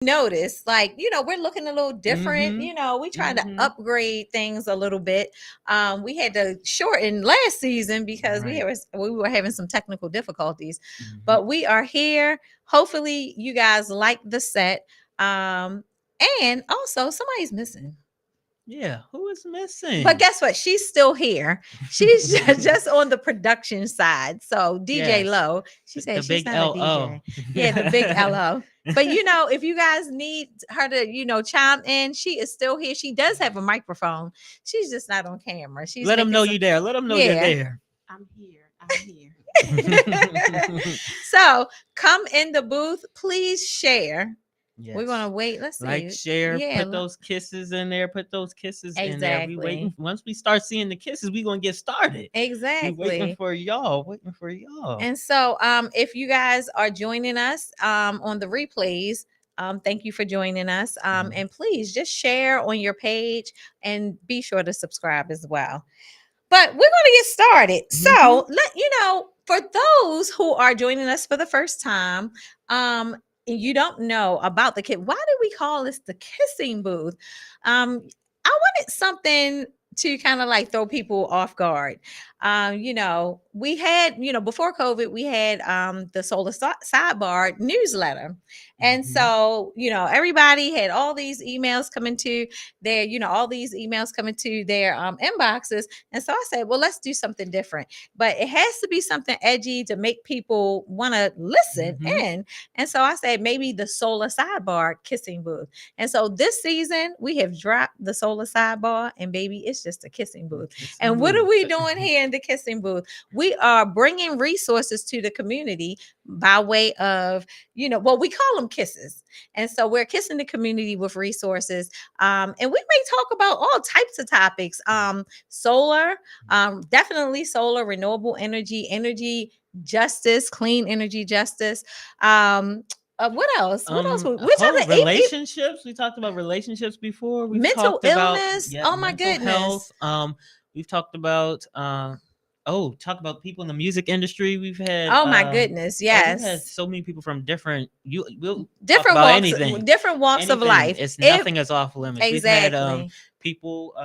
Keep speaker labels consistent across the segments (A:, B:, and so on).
A: notice, like, we're looking a little different. We trying to
B: Mm-hmm.
A: upgrade things a little bit. We had to shorten last season because
B: Right.
A: we were having some technical difficulties,
B: Mm-hmm.
A: but we are here. Hopefully you guys like the set. And also somebody's missing.
B: Yeah, who is
A: But
B: missing?
A: guess what? She's still here. She's just on the production side. So DJ
B: Yes,
A: Low, she
B: the
A: said she's
B: big
A: not a
B: LO.
A: DJ. Yeah, the big LO. But if you guys need her to, chime in, she is still here. She does have a microphone. She's just not on camera. She's
B: Let them
A: making
B: know
A: some,
B: you there. Let them know you're
A: yeah.
B: there.
C: I'm here. I'm here.
A: So come in the booth, please share. We're
B: Yes.
A: gonna wait. Let's
B: Like,
A: see.
B: share,
A: Yeah,
B: put those kisses in there. Put those kisses in there. We waiting.
A: exactly.
B: Once we start seeing the kisses, we gonna get started. We waiting
A: Exactly.
B: for y'all. Waiting for y'all.
A: And so, if you guys are joining us on the replays, thank you for joining us. And please just share on your page and be sure to subscribe as well. But we're going to get started. So, for those who are joining us for the first time, and you don't know about the kid, why do we call this the kissing booth? I wanted something to kind of like throw people off guard. We had, before COVID, we had the Solar Sidebar newsletter. And so, everybody had all these emails coming to their, inboxes. And so I said, well, let's do something different. But it has to be something edgy to make people want to listen in. And so I said, maybe the Solar Sidebar kissing booth. And so this season, we have dropped the Solar Sidebar, and baby, it's just a kissing booth. And what are we doing here in the kissing booth? We are bringing resources to the community by way of, we call them kisses. And so we're kissing the community with resources. And we may talk about all types of topics. Solar, definitely solar, renewable energy justice, clean energy justice. What else? What else? Which other
B: relationships? We talked about relationships before. We've
A: mental
B: talked about
A: illness? Oh my
B: mental
A: goodness.
B: health. We've talked about talk about people in the music industry. We've had
A: Oh my goodness,
B: we've had
A: yes.
B: so many people from different we'll talk
A: Different
B: about
A: walks,
B: anything.
A: different walks of
B: Anything.
A: life.
B: It's nothing is off limits. We've had
A: Exactly.
B: people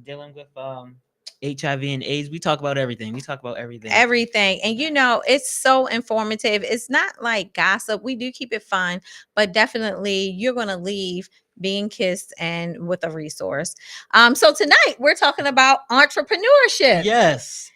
B: dealing with HIV and AIDS. We talk about everything. We talk about everything.
A: Everything. And it's so informative. It's not like gossip. We do keep it fun, but definitely you're going to leave being kissed and with a resource. So tonight we're talking about entrepreneurship.
B: Yes,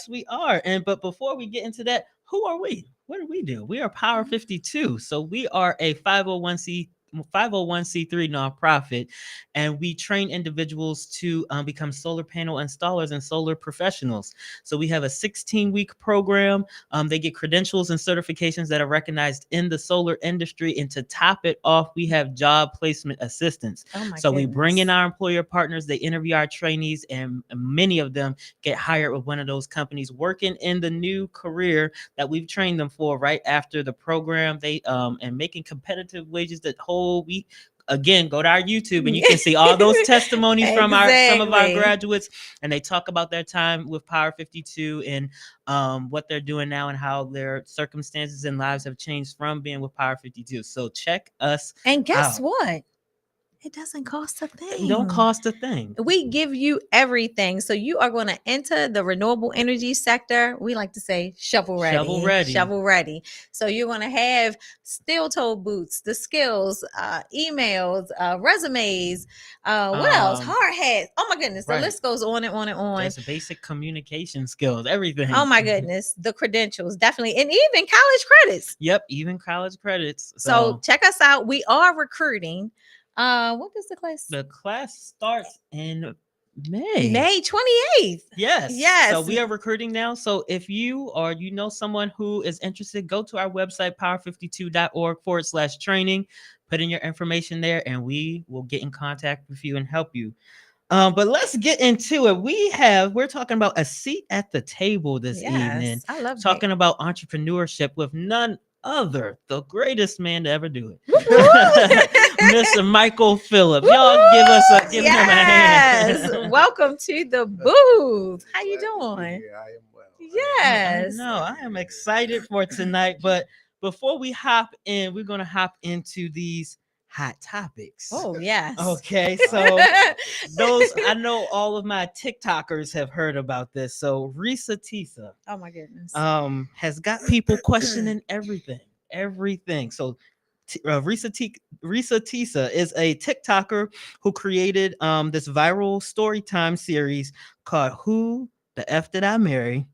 B: we are. But before we get into that, who are we? What do we do? We are Power 52. So we are a 501c3 nonprofit, and we train individuals to become solar panel installers and solar professionals. So we have a 16-week program. They get credentials and certifications that are recognized in the solar industry, and to top it off, we have job placement assistance. So we bring in our employer partners, they interview our trainees, and many of them get hired with one of those companies, working in the new career that we've trained them for right after the program. They and making competitive wages that whole week. Again, go to our YouTube and you can see all those testimonies from some of our graduates, and they talk about their time with Power 52 and what they're doing now and how their circumstances and lives have changed from being with Power 52. So check us
A: And guess
B: out.
A: what? It doesn't cost a thing.
B: It don't cost a thing.
A: We give you everything. So you are going to enter the renewable energy sector. We like to say shovel ready.
B: Shovel ready.
A: Shovel ready. So you're going to have steel-toe boots, the skills, emails, resumes. What else? Hard hats. Oh my goodness. The list goes on and on and on.
B: There's basic communication skills, everything.
A: Oh my goodness. The credentials, definitely. And even college credits.
B: Yep, even college credits.
A: So check us out. We are recruiting. What is the class?
B: The class starts in May
A: 28th.
B: Yes. So we are recruiting now. So if you or you know someone who is interested, go to our website, power52.org/training, put in your information there, and we will get in contact with you and help you. But let's get into it. We're talking about a seat at the table this evening.
A: I love
B: talking about entrepreneurship with none other, the greatest man to ever do it, Mr. Michael Phillips. Y'all give him a hand.
A: Welcome to the booth. How you doing?
D: I am well.
A: Yes.
B: No, I am excited for tonight, but before we hop in, we're gonna hop into these hot topics.
A: Oh, yes.
B: Okay, so those I know all of my TikTokers have heard about this. So Risa Tisa
A: Oh my goodness.
B: has got people questioning everything. So Risa Tisa is a TikToker who created this viral story time series called Who the F Did I Marry?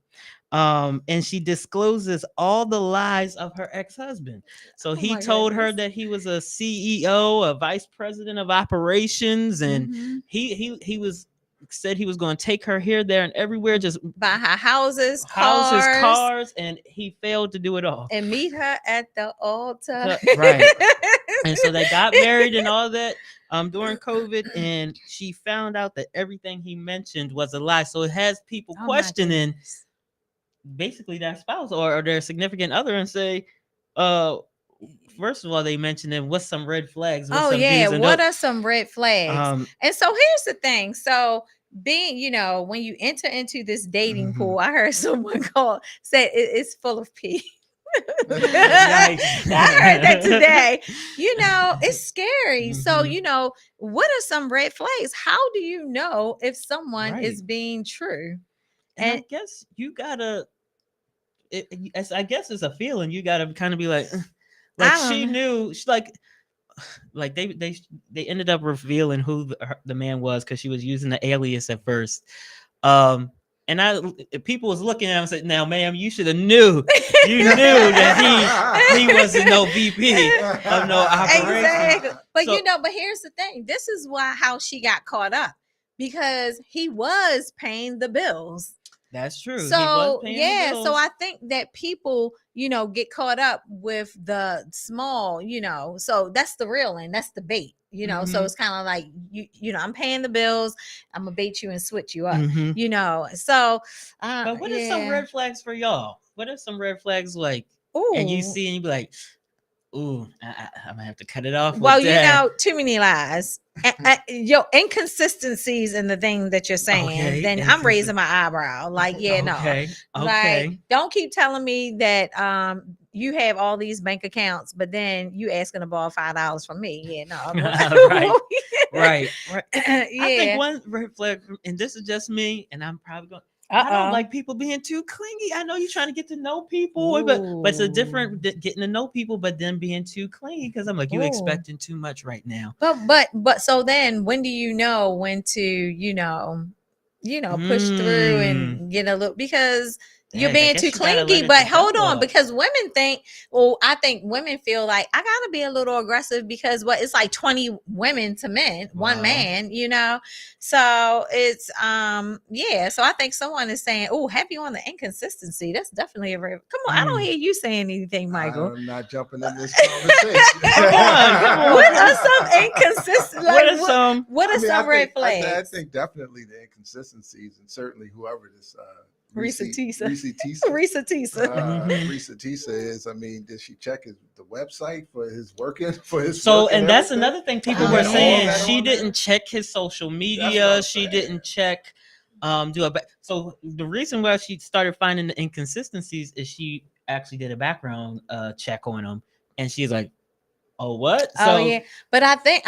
B: And she discloses all the lies of her ex-husband. So
A: Oh
B: he
A: my
B: told her
A: goodness.
B: that he was a CEO, a vice president of operations, and
A: Mhm.
B: he was said he was going to take her here, there, and everywhere, just
A: Buy her houses,
B: houses,
A: cars,
B: cars, and he failed to do it all.
A: and meet her at the altar.
B: Right. And so they got married and all that during COVID, and she found out that everything he mentioned was a lie. So it has people
A: Oh my
B: questioning
A: goodness.
B: basically their spouse or their significant other and say, uh, first of all, they mentioned them, what's some red flags, what's
A: Oh
B: some
A: yeah,
B: do's and
A: what
B: don'ts.
A: are some red flags?
B: Um,
A: And so here's the thing. So being, when you enter into this dating
B: Mhm.
A: pool, I heard someone say it's full of pee.
B: Yikes.
A: I heard that today. It's scary. So,
B: Mhm.
A: what are some red flags? How do you know if someone
B: Right.
A: is being true?
B: And I
A: And
B: guess you gotta, I guess it's a feeling. You gotta kind of be like, like
A: I don't
B: she
A: know.
B: knew, she like they ended up revealing who the man was because she was using the alias at first. Um, and people was looking at him and said, "Now, ma'am, you should have knew. You knew that he wasn't no VP of no operation."
A: Exactly. But
B: So
A: but here's the thing. This is how she got caught up, because he was paying the bills.
B: that's true. He was
A: So
B: paying the
A: yeah, so
B: bills.
A: I think that people, get caught up with the small, so that's the real and that's the bait, so
B: Mhm.
A: it's kind of like I'm paying the bills, I'm gonna bait you and switch you up,
B: Mhm.
A: so
B: But what are some
A: yeah.
B: red flags for y'all? What are some red flags like? And you
A: Ooh.
B: see, and you be like, "Ooh, I'm gonna have to cut it off
A: Well,
B: with that."
A: too many lies. Yo, inconsistencies in the thing that you're saying,
B: Okay,
A: then I'm raising my eyebrow. Like, yeah, no.
B: okay,
A: Like,
B: okay.
A: don't keep telling me that you have all these bank accounts, but then you asking to borrow $5 from me. Yeah, no.
B: Right, right, right. I think
A: Yeah.
B: one red flag, and this is just me, and I'm probably going. I don't
A: Uh-oh.
B: like people being too clingy. I know you're trying to get to know people, but it's a different getting to know people, but then being too clingy because I'm like, you
A: Ooh.
B: expecting too much right now.
A: But so then when do you know when to, push through and get a little, because you're
B: Dang, I
A: being
B: guess
A: too
B: you gotta let
A: clingy.
B: it
A: But hold on,
B: develop.
A: because women think, well, I think women feel like I gotta be a little aggressive because it's like 20 women to men, one
B: Wow.
A: man, so it's yeah. So I think someone is saying, oh, have you on the inconsistency? That's definitely a very, come on, I don't hear you saying anything, Michael.
D: I'm not jumping in this conversation.
B: Come on.
A: What are some inconsistent, like
B: What are some?
A: what are some red
D: I
A: flags?
D: think definitely the inconsistencies, and certainly whoever this
A: Risa Tisa.
D: Risa Tisa,
A: Risa Tisa.
B: Mhm.
D: Risa Tisa is. I mean, did she check the website for his working for his
B: So,
D: work
B: and that's
D: everything?
B: another thing people
A: Oh,
B: were
D: Is that all
B: saying.
A: yeah.
D: that
B: She
D: on there?
B: didn't check his social
D: That's what
B: media.
D: I'm
B: She
D: saying.
B: didn't check. So the reason why she started finding the inconsistencies is she actually did a background check on him, and she's like, "Oh, what?"
A: Oh
B: So
A: yeah. But I think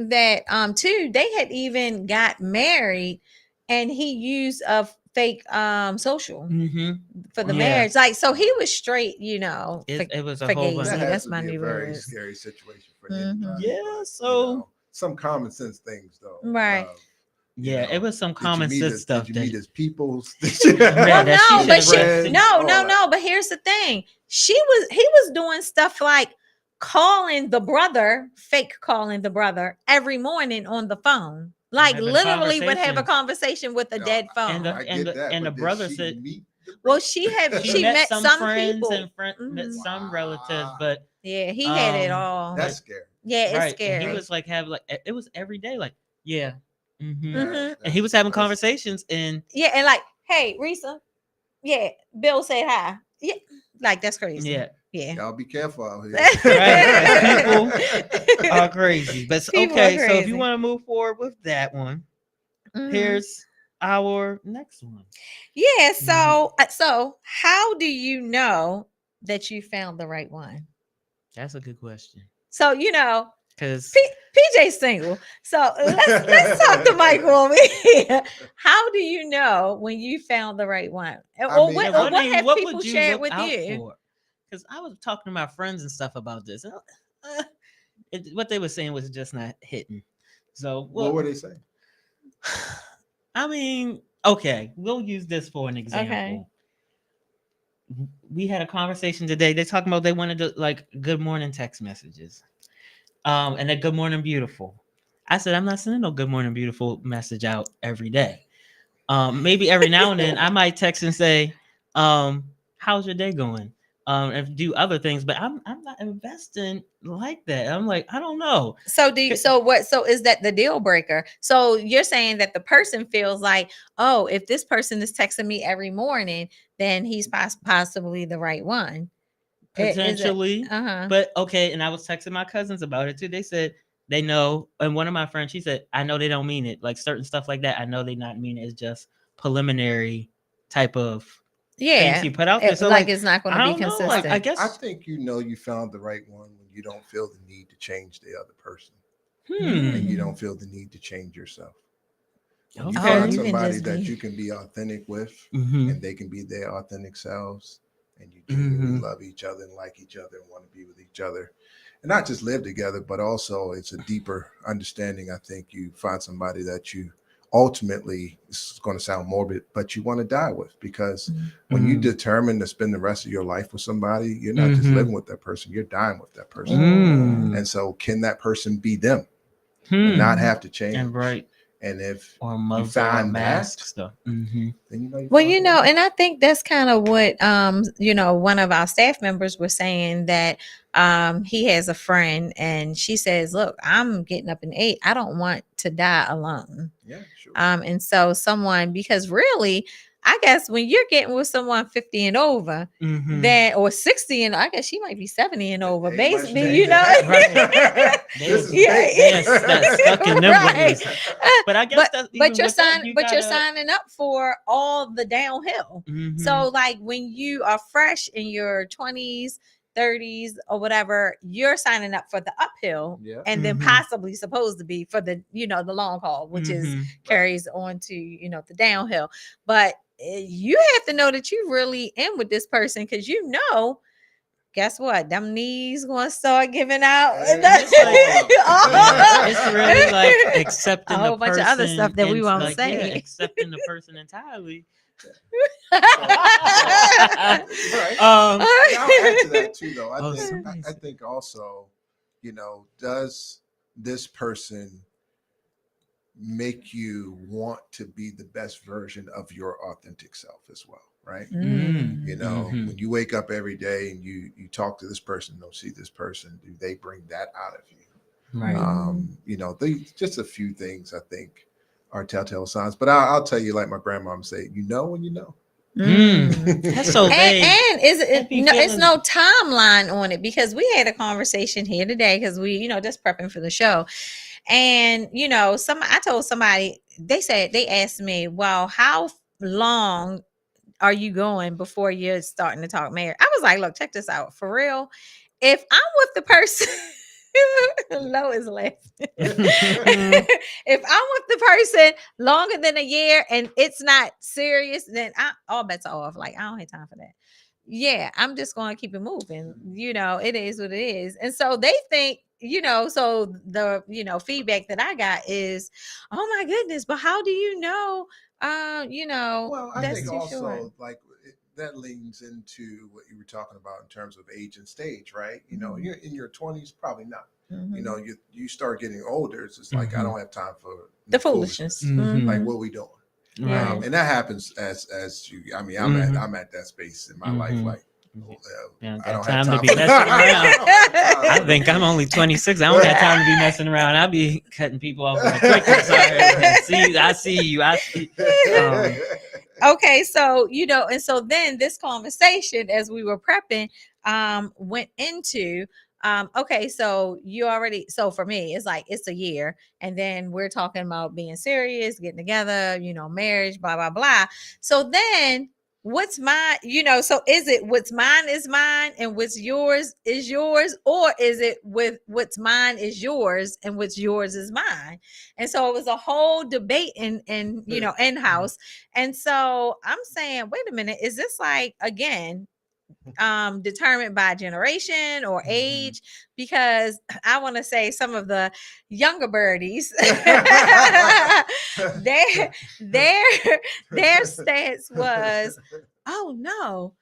A: that too, they had even got married and he used a fake social
B: mhm.
A: for the
D: Wow.
B: Yeah.
A: marriage. Like, so he was straight,
B: It was a
A: for
B: whole bunch.
D: That
A: Gazy.
D: has
A: That's
D: to
A: my
D: be a
A: new
D: very
A: words.
D: scary situation for
A: Mhm.
D: anybody.
B: Yeah.
D: But,
B: So
D: some common sense things though.
A: Right.
B: yeah, it was some common sense stuff.
D: Did you meet
B: that
D: his peoples?
B: Yeah,
A: Well,
B: that she
A: no,
B: should
A: but
B: have
A: she
B: read.
A: no. But here's the thing: he was doing stuff like fake calling the brother every morning on the phone, like
B: Having
A: literally would have a
B: conversations.
A: conversation with a
D: No,
A: dead
B: And
A: phone.
B: the
D: I
B: and
D: get
B: the
D: that,
B: and the
D: but did
B: brother
D: she
B: said
D: meet the
A: Well,
D: brother?
B: she met
A: met
B: some
A: some
B: friends
A: people.
B: and met
A: Mhm.
B: some relatives,
D: Wow.
B: but
A: Yeah, he had it
B: um,
A: all.
D: That's
B: but
D: scary.
A: Yeah, it's
B: right, and he
A: scary.
B: was like it was every day, like yeah,
A: Mhm.
B: and he was having
D: That's-
B: conversations, and
A: Yeah, and like, hey, Risa, yeah, Bill said hi. Yeah, like that's crazy.
B: yeah,
A: Yeah.
D: Y'all be careful out here.
B: right, people are crazy. But
A: People are
B: okay, so if you
A: crazy.
B: want to move forward with that one,
A: Mhm.
B: here's our next one.
A: Yeah.
B: Mhm.
A: So how do you know that you found the right one?
B: That's a good question.
A: So
B: Because
A: PJ's single. So let's talk to Michael over here. How do you know when you found the right one?
D: I
A: Or
D: mean,
A: what,
B: yeah,
A: or what have
B: what
A: people
B: would you
A: shared
B: look
A: with
B: out
A: you?
B: for? Because I was talking to my friends and stuff about this. And, what they were saying was just not hitting. So,
D: what were they saying?
B: I mean, okay, we'll use this for an
A: Okay.
B: example. We had a conversation today. They talking about they wanted to like good morning text messages, and a good morning beautiful. I said I'm not sending no good morning beautiful message out every day. Maybe every now and then I might text and say, how's your day going? And do other things, but I'm not investing like that. I'm like, I don't know.
A: So so is that the deal breaker? So you're saying that the person feels like, oh, if this person is texting me every morning, then he's possibly the right one. Is it?
B: Potentially.
A: Uh-huh.
B: But okay, and I was texting my cousins about it too. They said they know, and one of my friends, she said, I know they don't mean it. Like certain stuff like that, I know they not mean it. It's just preliminary type of things
A: Yeah.
B: he put out there. So
A: Like
B: like
A: it's not going to
B: I
A: be
B: don't know. Like I
A: consistent.
D: I
B: guess
D: think you found the right one when you don't feel the need to change the other person, and you
A: Mm.
D: don't feel the need to change yourself. When you
A: Oh,
B: okay.
D: find
A: you can
D: somebody
A: just
D: that
A: be.
D: you can be authentic with,
B: Mm-hmm.
D: and they can be their authentic selves, and you genuinely
B: Mm-hmm.
D: love each other and like each other and want to be with each other, and not just live together, but also it's a deeper understanding. I think you find somebody that you ultimately, it's going to sound morbid, but you want to die with, because when you
B: Mm-hmm.
D: determine to spend the rest of your life with somebody, you're not just
B: Mm-hmm.
D: living with that person, you're dying with that person.
A: Oh.
D: And so can that person be them and
B: Hmm.
D: not have to
B: And
D: change?
B: right.
D: And if
B: Or
D: you
B: muzzle or
D: find
B: mask
D: that,
B: stuff. Mm-hmm.
D: then you know you
A: Well,
D: found the right one.
A: and I think that's kind of what one of our staff members was saying, that he has a friend and she says, "Look, I'm getting up in 8. I don't want to die alone."
D: Yeah, sure.
A: And so someone, because really, I guess when you're getting with someone 50 and over,
B: Mm-hmm.
A: then or 60, and I guess she might be 70 and over,
D: Ain't much
A: basically,
D: change that happened.
B: They
D: This is
A: yeah,
D: fake.
B: they are stuck in them
A: right.
B: ways. But I guess
A: But
B: that's even with that, you
A: you're
B: gotta.
A: signing up for all the downhill.
B: Mm-hmm.
A: So like when you are fresh in your 20s, 30s or whatever, you're signing up for the uphill,
D: Yeah.
A: and then
B: Mm-hmm.
A: possibly supposed to be for the the long haul, which is
B: Mm-hmm.
A: carries on to the downhill. But you have to know that you really in with this person, because guess what? Them knees gonna start giving out.
D: And
B: It's like, yeah, it's really like
A: A
B: accepting the
A: whole bunch of other stuff
B: person
A: that we
B: and
A: won't
B: like, yeah,
A: say.
B: accepting the person entirely.
D: Right.
B: um,
D: And I'll add to that too, though.
B: oh,
D: I
B: somebody's.
D: think also, does this person make you want to be the best version of your authentic self as well, right?
B: Mm,
A: Mm.
D: When you wake up every day and you talk to this person, don't see this person, do they bring that out of you?
B: right.
D: They just a few things I think are telltale signs. But I'll tell you, like my grandmom say, you know when you know.
B: That's so vague.
A: And is
B: That
A: it
B: be
A: no? It's
B: feeling.
A: no timeline on it, because we had a conversation here today, because we, just prepping for the show, and I told somebody, they asked me, well, how long are you going before you're starting to talk marriage? I was like, look, check this out, for real. If I'm with the person, low is laughing. If I'm with the person longer than a year and it's not serious, then all bets are off. Like, I don't have time for that. Yeah, I'm just going to keep it moving. It is what it is. And so they think, so the, feedback that I got is, oh my goodness, but how do you know?
D: Well, I
A: That's
D: think
A: too short.
D: also that leans into what you were talking about in terms of age and stage, right?
A: Mhm.
D: You're in your 20s, probably not.
A: Mhm.
D: You start getting older. It's just like I don't have time for
A: The
D: foolishness.
A: foolishness.
D: Like
A: Mhm.
D: what we doing?
A: Yeah.
B: Right.
D: And that happens as you. I mean, I'm at that space in my life. Like
B: Yeah,
D: I
B: got
D: don't have
B: time to
D: time
B: be
D: for
B: messing
D: I
B: around.
D: don't have time
B: I
D: for
B: think I'm only 26. I don't got time to be messing around. I'll be cutting people off with a quick. Sorry. I see you. I see. Um,
A: Okay, so and so then this conversation, as we were prepping, went into okay, so you already, so for me it's like it's a year, and then we're talking about being serious, getting together, marriage, blah blah blah. So then what's mine, so is it what's mine is mine and what's yours is yours, or is it with what's mine is yours and what's yours is mine? And so it was a whole debate in house. And so I'm saying, wait a minute, is this like, again, determined by generation or age? Because I want to say some of the younger birdies, their their their stance was, oh no,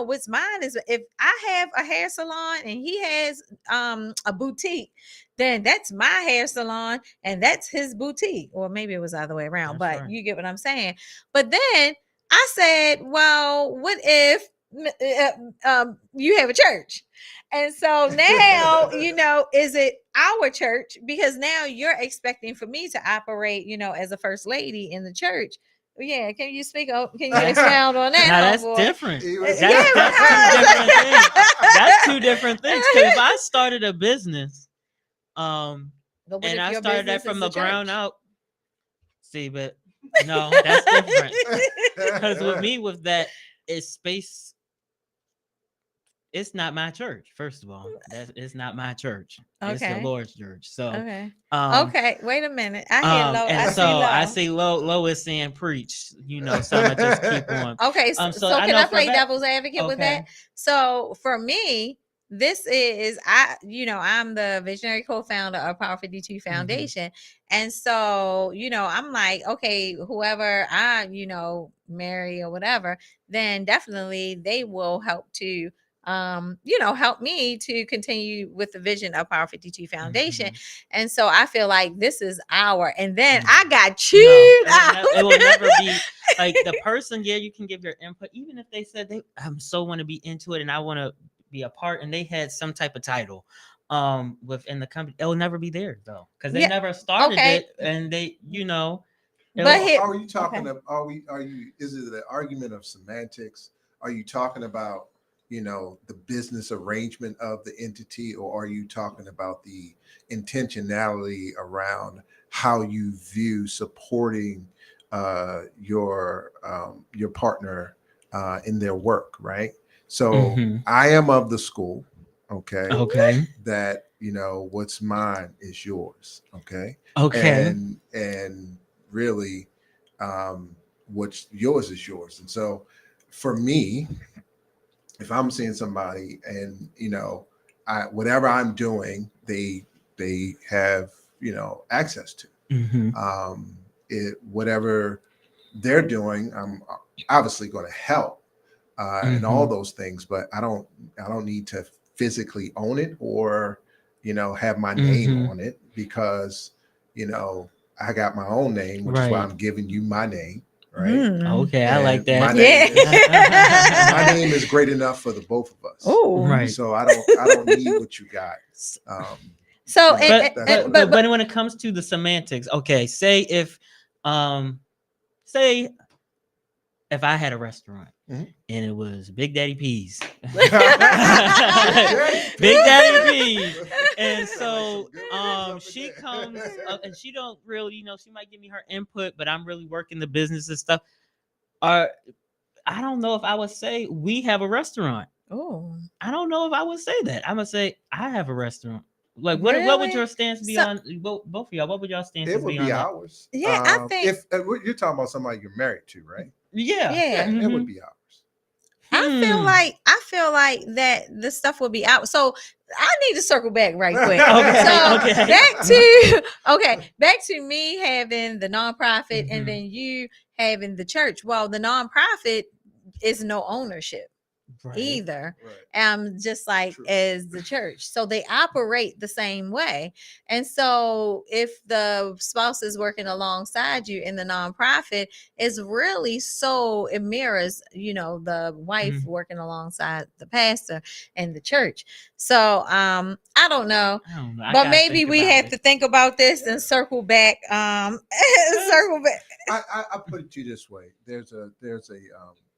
A: what's mine is, if I have a hair salon and he has a boutique, then that's my hair salon and that's his boutique. Or maybe it was the other way around,
B: That's
A: but
B: right.
A: you get what I'm saying. But then I said, well, what if you have a church? And so now, is it our church? Because now you're expecting for me to operate, as a first lady in the church. Yeah, can you speak up? Can you expound on that?
B: Now that's
A: homeboy?
B: different.
D: He was-
B: That's two different things. Because if I started a business,
A: But what
B: and
A: if
B: I
A: your
B: started
A: business
B: that from
A: is
B: the
A: a
B: ground
A: church?
B: out, see, but no, that's different. Because with me, with that, it's space. It's not my church. First of all, it's not my church. It's the
A: Okay.
B: Lord's church. So,
A: Okay.
B: um,
A: Okay. Wait a minute. I hear low.
B: and
A: I
B: so
A: see low.
B: I see Lois saying preach, so I'm gonna just keep on.
A: Okay, so,
B: So
A: so
B: I
A: can
B: know
A: I
B: for a
A: play
B: fact.
A: devil's advocate with that?
B: Okay.
A: So for me, this is I'm the visionary co-founder of Power 52 Foundation. And so, I'm like, okay, whoever I, marry or whatever, then definitely they will help to help me to continue with the vision of Power 52 Foundation. And so I feel like this is and then I got chewed out.
B: It will never be like the person. Yeah, you can give your input, even if they said I'm so want to be into it and I want to be a part, and they had some type of title within the company. It will never be theirs though, because they
A: Yeah,
B: never started
A: okay.
B: it, and they,
A: But
B: it'll-
A: here,
D: Are you talking
A: okay.
D: are you is it an argument of semantics? Are you talking about, the business arrangement of the entity, or are you talking about the intentionality around how you view supporting your partner in their work, right? So
B: Mhm.
D: I am of the school, okay,
B: Okay.
D: that what's mine is yours, okay,
B: Okay.
D: and really, what's yours is yours. And so for me, if I'm seeing somebody and whatever I'm doing, they have access to
B: Mhm.
D: whatever they're doing. I'm obviously going to help and all
B: Mhm.
D: those things, but I don't need to physically own it or have my name
B: Mhm.
D: on it, because I got my own name, which is why
B: Right.
D: I'm giving you my name, right?
B: Okay, I like
D: And my
B: that.
D: name is my
A: Yeah.
D: name is great enough for the both of us.
A: Oh.
B: Right.
D: So I don't need what you got.
A: So
D: That's what
B: But when it comes to the semantics, okay, um say if I had a restaurant
D: Mhm.
B: and it was Big Daddy Peas.
D: Big
B: Big Daddy
D: Peas.
B: Peas. And
D: Sound like
B: so
D: some good peas up in
B: she
D: there.
B: comes up and she don't really, she might give me her input, but I'm really working the business and stuff. Or I don't know if I would say we have a restaurant.
A: Oh,
B: I don't know if I would say that. I'm gonna say I have a restaurant. Like what would
A: really?
B: your stance be
A: So
B: on both of y'all? What would y'all
D: It
B: stances
D: would
B: be
D: be
B: on that?
D: ours.
A: yeah, I think
D: If you're talking about somebody you're married to, right?
B: Yeah.
A: yeah.
D: Yeah, it would
B: Mhm.
D: be ours.
B: Hmm.
A: I feel like that the stuff will be out. So I need to circle back right quick.
B: Okay.
A: So
B: Okay.
A: back to me having the nonprofit and
B: Mhm.
A: then you having the church. Well, the nonprofit is no ownership
B: Right.
A: either,
D: Right.
A: just like
D: True.
A: as the church, so they operate the same way. And so if the spouse is working alongside you in the nonprofit, it's really, so it mirrors the wife
B: Mhm.
A: working alongside the pastor and the church. So I don't know,
B: I don't know. I
A: but
B: gotta
A: maybe
B: think
A: we
B: about
A: have
B: it.
A: to think about this and circle back circle back.
D: I put it to you this way. There's a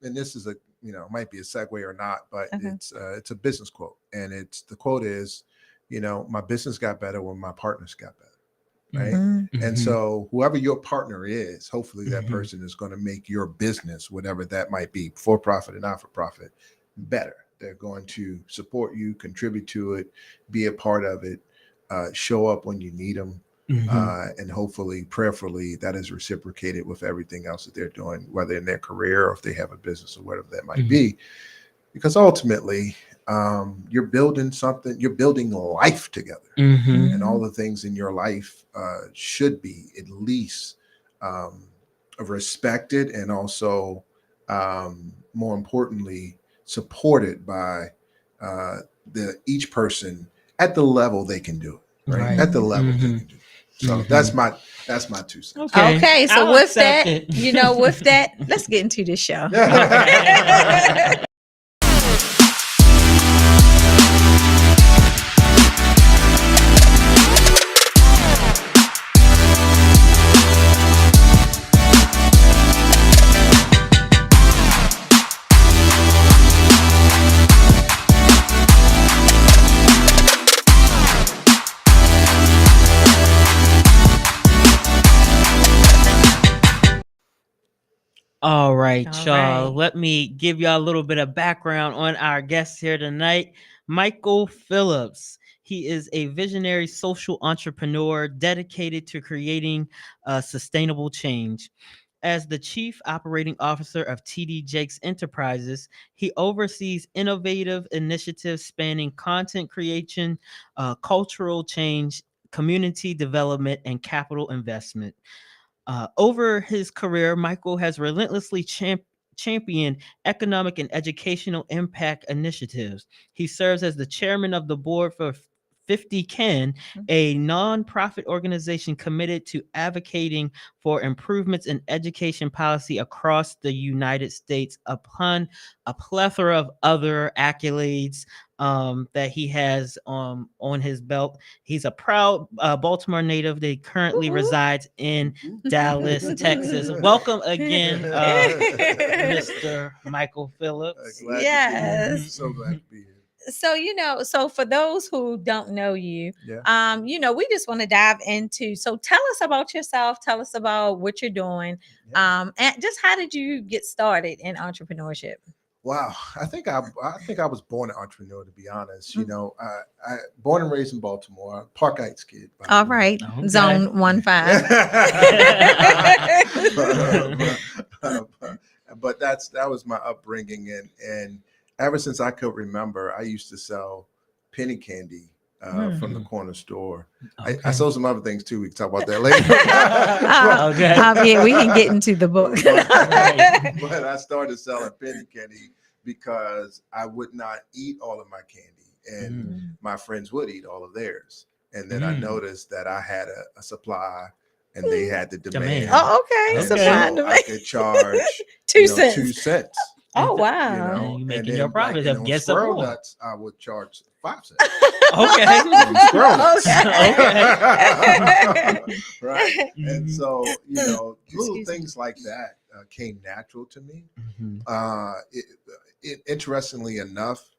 D: and this is a might be a segue or not, but
A: Okay.
D: it's a business quote, and the quote is, my business got better when my partners got better. right?
A: Mhm.
D: And so whoever your partner is, hopefully that
B: Mhm.
D: person is going to make your business, whatever that might be, for profit and not for profit, better. They're going to support you, contribute to it, be a part of it, show up when you need them. And hopefully, prayerfully, that is reciprocated with everything else that they're doing, whether in their career or if they have a business or whatever that might be. Because ultimately, you're building something, you're building life together. And all the things in your life should be at least respected and also, more importantly, supported by the each person at the level they can do it, right?
B: Right.
D: At the level they
B: Mhm.
D: can do it. So
B: Mhm.
D: that's my 2 cents.
B: Okay.
A: Okay, so
B: I'll
A: with
B: accept
A: that,
B: it.
A: with that, let's get into this show.
B: Okay. All right,
A: All
B: y'all.
A: right.
B: Let me give y'all a little bit of background on our guest here tonight, Michael Phillips. He is a visionary social entrepreneur dedicated to creating sustainable change. As the chief operating officer of TD Jakes Enterprises, he oversees innovative initiatives spanning content creation, cultural change, community development, and capital investment. Over his career, Michael has relentlessly championed economic and educational impact initiatives. He serves as the chairman of the board for 50 Ken, a nonprofit organization committed to advocating for improvements in education policy across the United States, upon a plethora of other accolades that he has on his belt. He's a proud Baltimore native that currently resides in Dallas, Texas. Welcome again, Mr. Michael Phillips.
D: Glad to be here.
A: Yes.
D: So glad to be here.
A: So, so for those who don't know you,
D: Yeah.
A: we just want to dive into. So tell us about yourself. Tell us about what you're doing.
D: Yeah.
A: And just how did you get started in entrepreneurship?
D: Wow, I think I was born an entrepreneur, to be honest. I born and raised in Baltimore, Park Heights kid. By
A: All
D: the way.
A: right.
B: Okay.
A: Zone 1-5.
D: But that was my upbringing, and ever since I could remember, I used to sell penny candy from the corner store. I
B: Okay.
D: sold some other things too. We can talk about that later.
B: Okay.
A: Yeah, we can get into the book.
D: But I started selling penny candy because I would not eat all of my candy, and my friends would eat all of theirs. And then I noticed that I had a supply, and they had the demand.
A: Oh, okay.
D: And
B: Okay.
A: Supply and
D: so I could charge
A: 2 cents.
D: 2 cents.
A: Oh,
B: And
A: wow.
B: you
D: And
B: making
D: then
B: your profit of
D: on
B: guess
D: squirrel
B: more.
D: nuts, I would charge 5 cents.
B: Okay.
D: Squirrel nuts.
A: Okay.
D: Right. And
B: Mhm.
D: so, little
A: Excuse me.
D: things like that came natural to me.
B: Mhm.
D: Interestingly enough,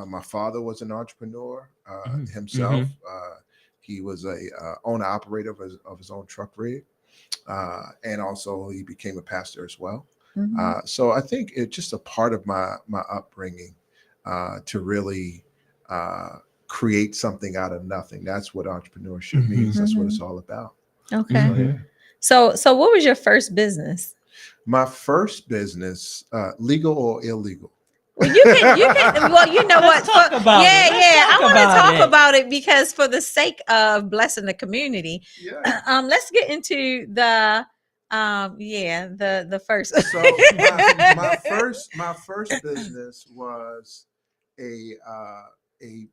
D: my father was an entrepreneur
B: Mhm.
D: himself. He was a owner operator of his own truck rig, and also he became a pastor as well.
A: Mhm.
D: So I think it's just a part of my upbringing to really create something out of nothing. That's what entrepreneurship means. That's what it's all about.
A: Okay.
D: So,
B: Mhm.
D: yeah.
A: So what was your first business?
D: My first business, legal or illegal?
A: Well, you can. Well, you know
B: Let's
A: what?
B: talk about it. Let's
A: I
B: talk
A: want to
B: about
A: talk
B: it.
A: about it because for the sake of blessing the community,
D: Yeah.
A: let's get into the first.
D: So my first business was a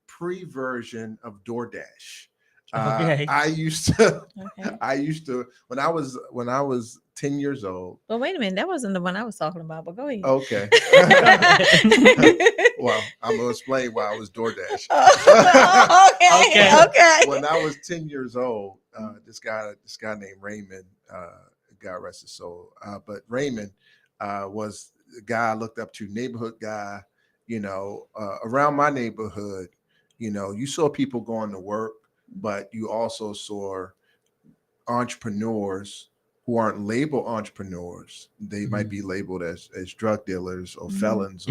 D: pre-version of DoorDash.
B: Okay.
D: I used to
A: Okay.
D: I used to when I was 10 years old.
A: Well, wait a minute. That wasn't the one I was talking about. But go ahead.
D: Okay. Well, I'm gonna explain why I was DoorDash.
A: Okay. Okay.
D: When I was 10 years old, this guy named Raymond, God rest his soul, but Raymond was the guy I looked up to, neighborhood guy. Around my neighborhood, you saw people going to work, but you also saw entrepreneurs who aren't labeled entrepreneurs. They might be labeled as drug dealers or felons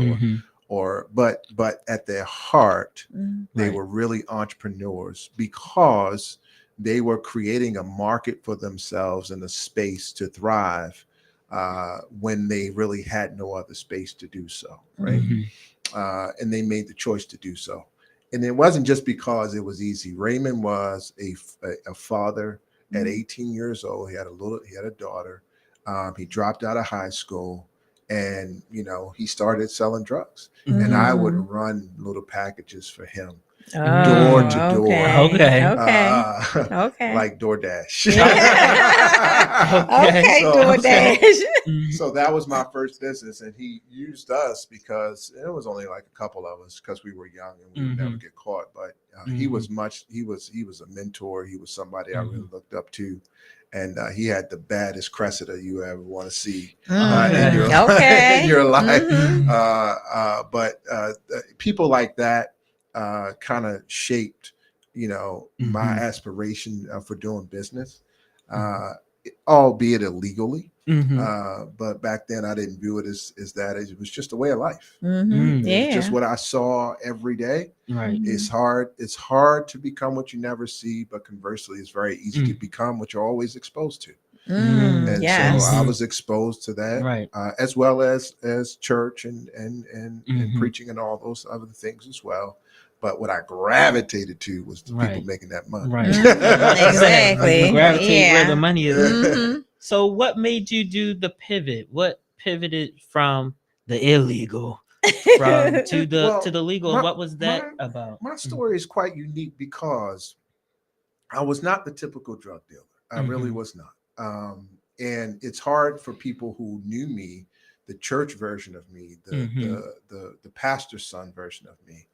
D: or but at their heart, they were really entrepreneurs because they were creating a market for themselves and a space to thrive when they really had no other space to do so, right? And they made the choice to do so. And it wasn't just because it was easy. Raymond was a father at 18 years old. He had a daughter. He dropped out of high school, and he started selling drugs. And I would run little packages for him, door to door.
A: Okay.
D: Like DoorDash.
A: Okay, DoorDash.
D: So that was my first business, and he used us because it was only like a couple of us because we were young and we would never get caught. But he was a mentor. He was somebody I really looked up to, and he had the baddest Cressida you ever want to see in your life. But people like that kind of shaped, my aspiration for doing business, albeit illegally. But back then I didn't view it as that. It was just a way of life. It's just what I saw every day.
B: Right.
D: It's hard to become what you never see, but conversely, it's very easy to become what you're always exposed to. And so I was exposed to that,
B: Right.
D: As well as church and preaching and all those other things as well. But what I gravitated to was the people making that money.
B: Right.
A: Exactly.
B: You gravitate where the money is.
A: Mm-hmm.
B: So what made you do the pivot? What pivoted from the illegal to the legal? What was that about?
D: My story is quite unique because I was not the typical drug dealer. I really was not. And it's hard for people who knew me, the church version of me, the pastor's son version of me,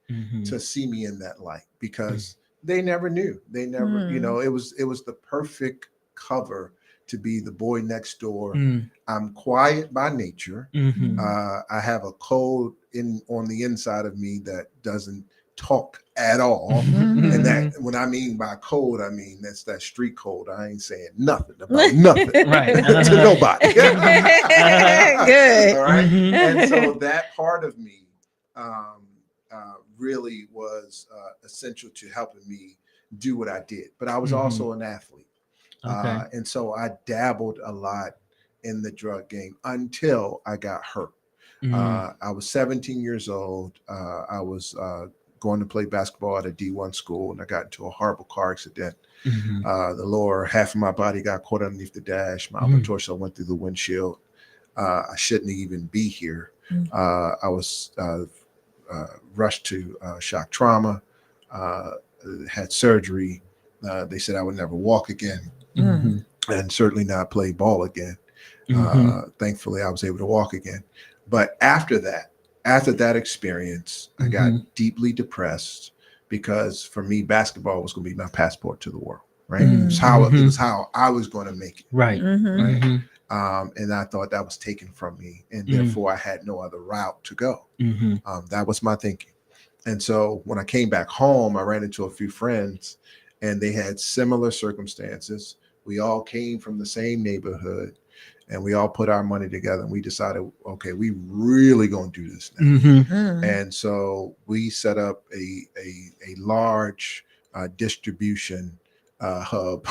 D: to see me in that light because they never knew. They never, it was the perfect cover to be the boy next door. I'm quiet by nature. I have a code on the inside of me that doesn't talk at all. And that, when I mean by code, I mean that's that street code. I ain't saying nothing about nothing to nobody.
A: Good.
D: All right. And so that part of me really was essential to helping me do what I did. But I was also an athlete. And so I dabbled a lot in the drug game until I got hurt. I was 17 years old. I was going to play basketball at a D1 school, and I got into a horrible car accident. The lower half of my body got caught underneath the dash. My upper torso went through the windshield. I shouldn't even be here. I was rushed to shock trauma, had surgery. They said I would never walk again, and certainly not play ball again. Thankfully, I was able to walk again. But after that experience, I got deeply depressed because for me, basketball was going to be my passport to the world. Right? It was how I was going to make it.
B: Right.
D: Right? And I thought that was taken from me, and therefore I had no other route to go. That was my thinking. And so when I came back home, I ran into a few friends, and they had similar circumstances. We all came from the same neighborhood, and we all put our money together, and we decided, okay, we really gonna do this now. And so we set up a large distribution hub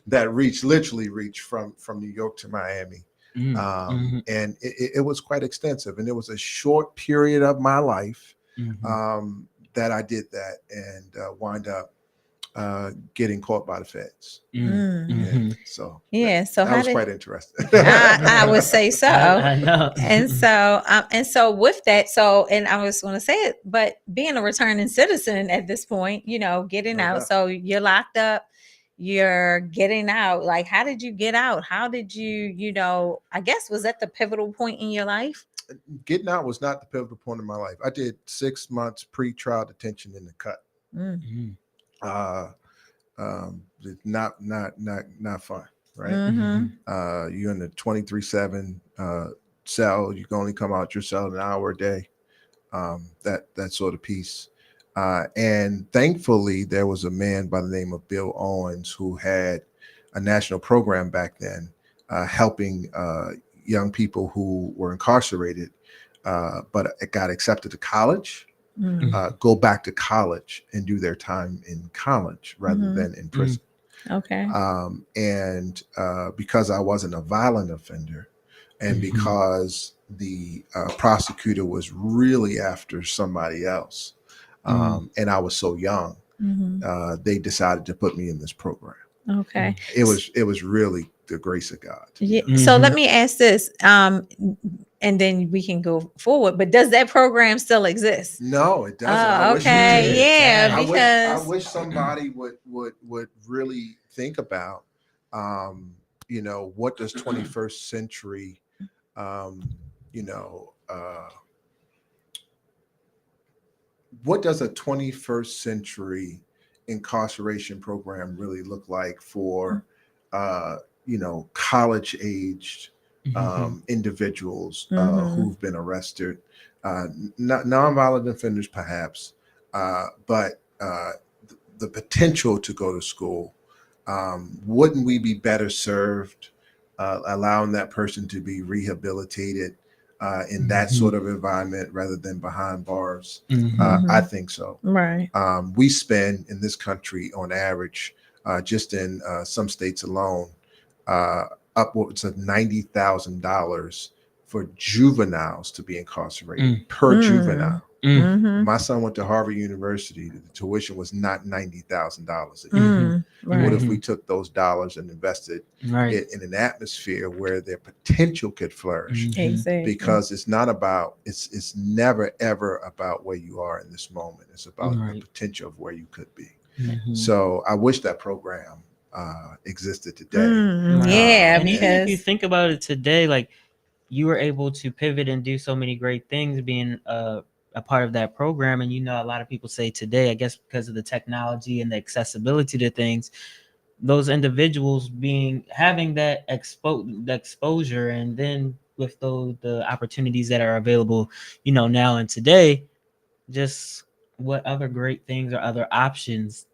D: that literally reached from New York to Miami. And it was quite extensive, and it was a short period of my life that I did that, and wind up getting caught by the feds. So that was quite interesting.
A: I would say so.
B: I know.
A: And so with that, and I was going to say it, but being a returning citizen at this point, getting out. So you're locked up, you're getting out. Like, how did you get out? How did you, I guess, was that the pivotal point in your life?
D: Getting out was not the pivotal point in my life. I did 6 months pre-trial detention in the cut. Not fun, right? You're in the 23/7 cell. You can only come out your cell an hour a day. That sort of piece. And thankfully, there was a man by the name of Bill Owens who had a national program back then, helping young people who were incarcerated, but it got accepted to college, go back to college and do their time in college rather
A: Mhm.
D: than in prison.
A: Okay.
D: And because I wasn't a violent offender, and because the prosecutor was really after somebody else, and I was so young, they decided to put me in this program.
A: Okay.
D: It was really the grace of God. To be
A: Yeah.
D: honest.
A: So let me ask this, and then we can go forward. But does that program still exist?
D: No, it doesn't. I
A: Oh,
D: wish it
A: okay.
D: did.
A: Yeah,
B: Dang.
D: I
A: because
D: wish somebody would really think about, what does 21st century, um, you know, what does a 21st century incarceration program really look like for, college aged individuals who've been arrested, nonviolent offenders, perhaps, but the potential to go to school. Wouldn't we be better served allowing that person to be rehabilitated in that sort of environment rather than behind bars? I think so.
A: right.
D: We spend in this country, on average, just in some states alone, uh, upwards of $90,000 for juveniles to be incarcerated per juvenile. My son went to Harvard University. The tuition was not $90,000 a year.
A: Right.
D: What if we took those dollars and invested it in an atmosphere where their potential could flourish?
A: Exactly.
D: Because it's not about, it's never ever about where you are in this moment. It's about the potential of where you could be. So I wish that program existed today.
A: Yeah,
B: And even if you
A: because
B: think about it today, like you were able to pivot and do so many great things being a part of that program. And a lot of people say today, I guess because of the technology and the accessibility to things, those individuals having that exposure, and then with the opportunities that are available, now and today, just what other great things or other options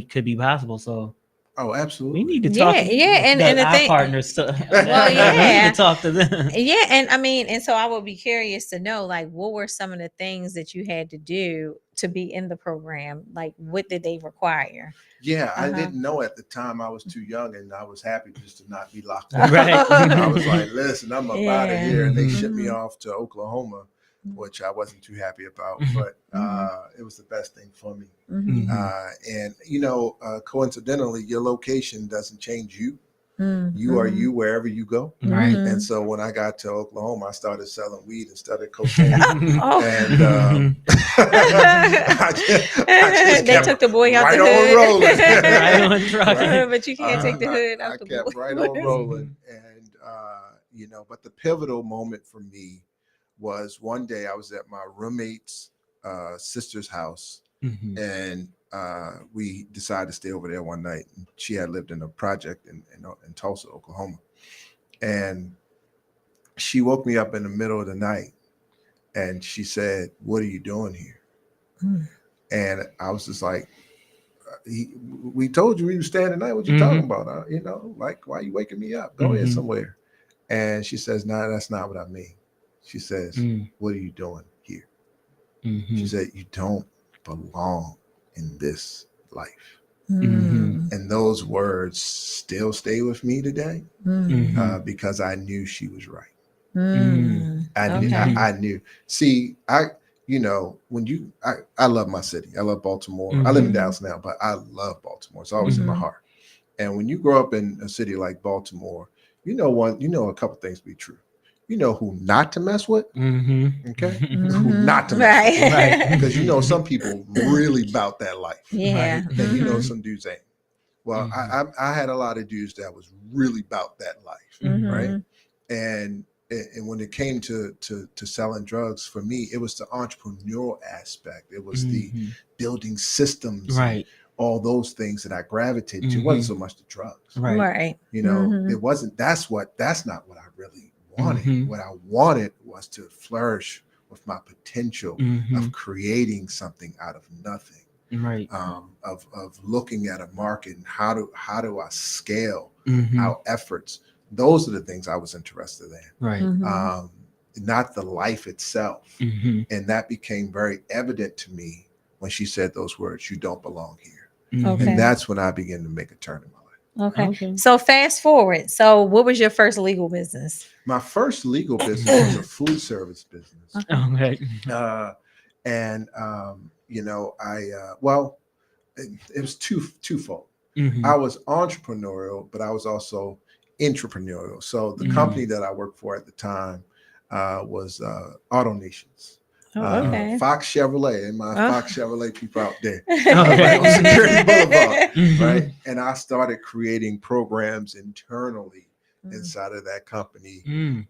B: could be possible. So
D: Oh,
B: we
D: absolutely.
B: need to talk
A: yeah, yeah, and the
B: our
A: thing,
B: partners. So,
A: well,
B: we need to
A: yeah,
B: talk to them.
A: yeah, and I mean, and so I would be curious to know, like, what were some of the things that you had to do to be in the program? Like, what did they require?
D: Yeah, I
A: Uh-huh.
D: didn't know at the time. I was too young, and I was happy just to not be locked up.
B: Right.
D: I was like, listen, I'm up out of
A: Yeah.
D: here. And they shipped me
A: Mhm.
D: off to Oklahoma, which I wasn't too happy about, but it was the best thing for me. And, coincidentally, your location doesn't change you. You are you wherever you go.
B: Right.
D: And so when I got to Oklahoma, I started selling weed instead of cocaine.
A: Oh.
D: And I just
A: They
D: kept
A: took the boy out
D: right
A: the
D: on
A: hood.
D: rolling.
B: Right on trucking.
A: But you can't take the hood out
D: I
A: the
D: kept
A: boy.
D: right on rolling. And, but the pivotal moment for me was one day I was at my roommate's sister's house, and we decided to stay over there one night. She had lived in a project in Tulsa, Oklahoma. And she woke me up in the middle of the night and she said, "What are you doing here?" And I was just like, we told you we were staying tonight. What you talking about? Like, why are you waking me up? Go ahead somewhere. And she says, "No, that's not what I mean." She says, "What are you doing here?" She said, "You don't belong in this life." And those words still stay with me today, because I knew she was right. I knew. See, I love my city. I love Baltimore. I live in Dallas now, but I love Baltimore. It's always in my heart. And when you grow up in a city like Baltimore, you know a couple things be true. You know who not to mess with. Okay, who not to mess with.
B: Right.
D: Because some people really about that life.
A: Yeah.
D: And some dudes ain't. Well, I had a lot of dudes that was really about that life, right? And when it came to selling drugs, for me, it was the entrepreneurial aspect. It was the building systems,
B: Right.
D: all those things that I gravitated to. It wasn't so much the drugs.
A: Right.
D: It wasn't. That's not what I really wanted. What I wanted was to flourish with my potential
B: Mhm.
D: of creating something out of nothing,
B: Right.
D: of looking at a market and how do I scale
B: Mhm.
D: our efforts. Those are the things I was interested in,
B: Right.
D: not the life itself.
B: Mhm.
D: And that became very evident to me when she said those words, "You don't belong here."
B: Mhm.
A: Okay.
D: And that's when I began to make a turn in my life.
A: Okay.
B: Okay.
A: So fast forward. So what was your first legal business?
D: My first legal business was a food service business.
B: Okay.
D: Uh, and well, it was twofold.
B: Mhm.
D: I was entrepreneurial, but I was also entrepreneurial. So the
B: Mhm.
D: company that I worked for at the time was Auto Nations.
A: Oh, okay.
D: Fox Chevrolet, and my
A: Oh.
D: Fox Chevrolet people out there,
B: Okay.
D: right on Security Boulevard,
B: Mhm.
D: right? And I started creating programs internally
A: Mm.
D: inside of that company
B: Mm.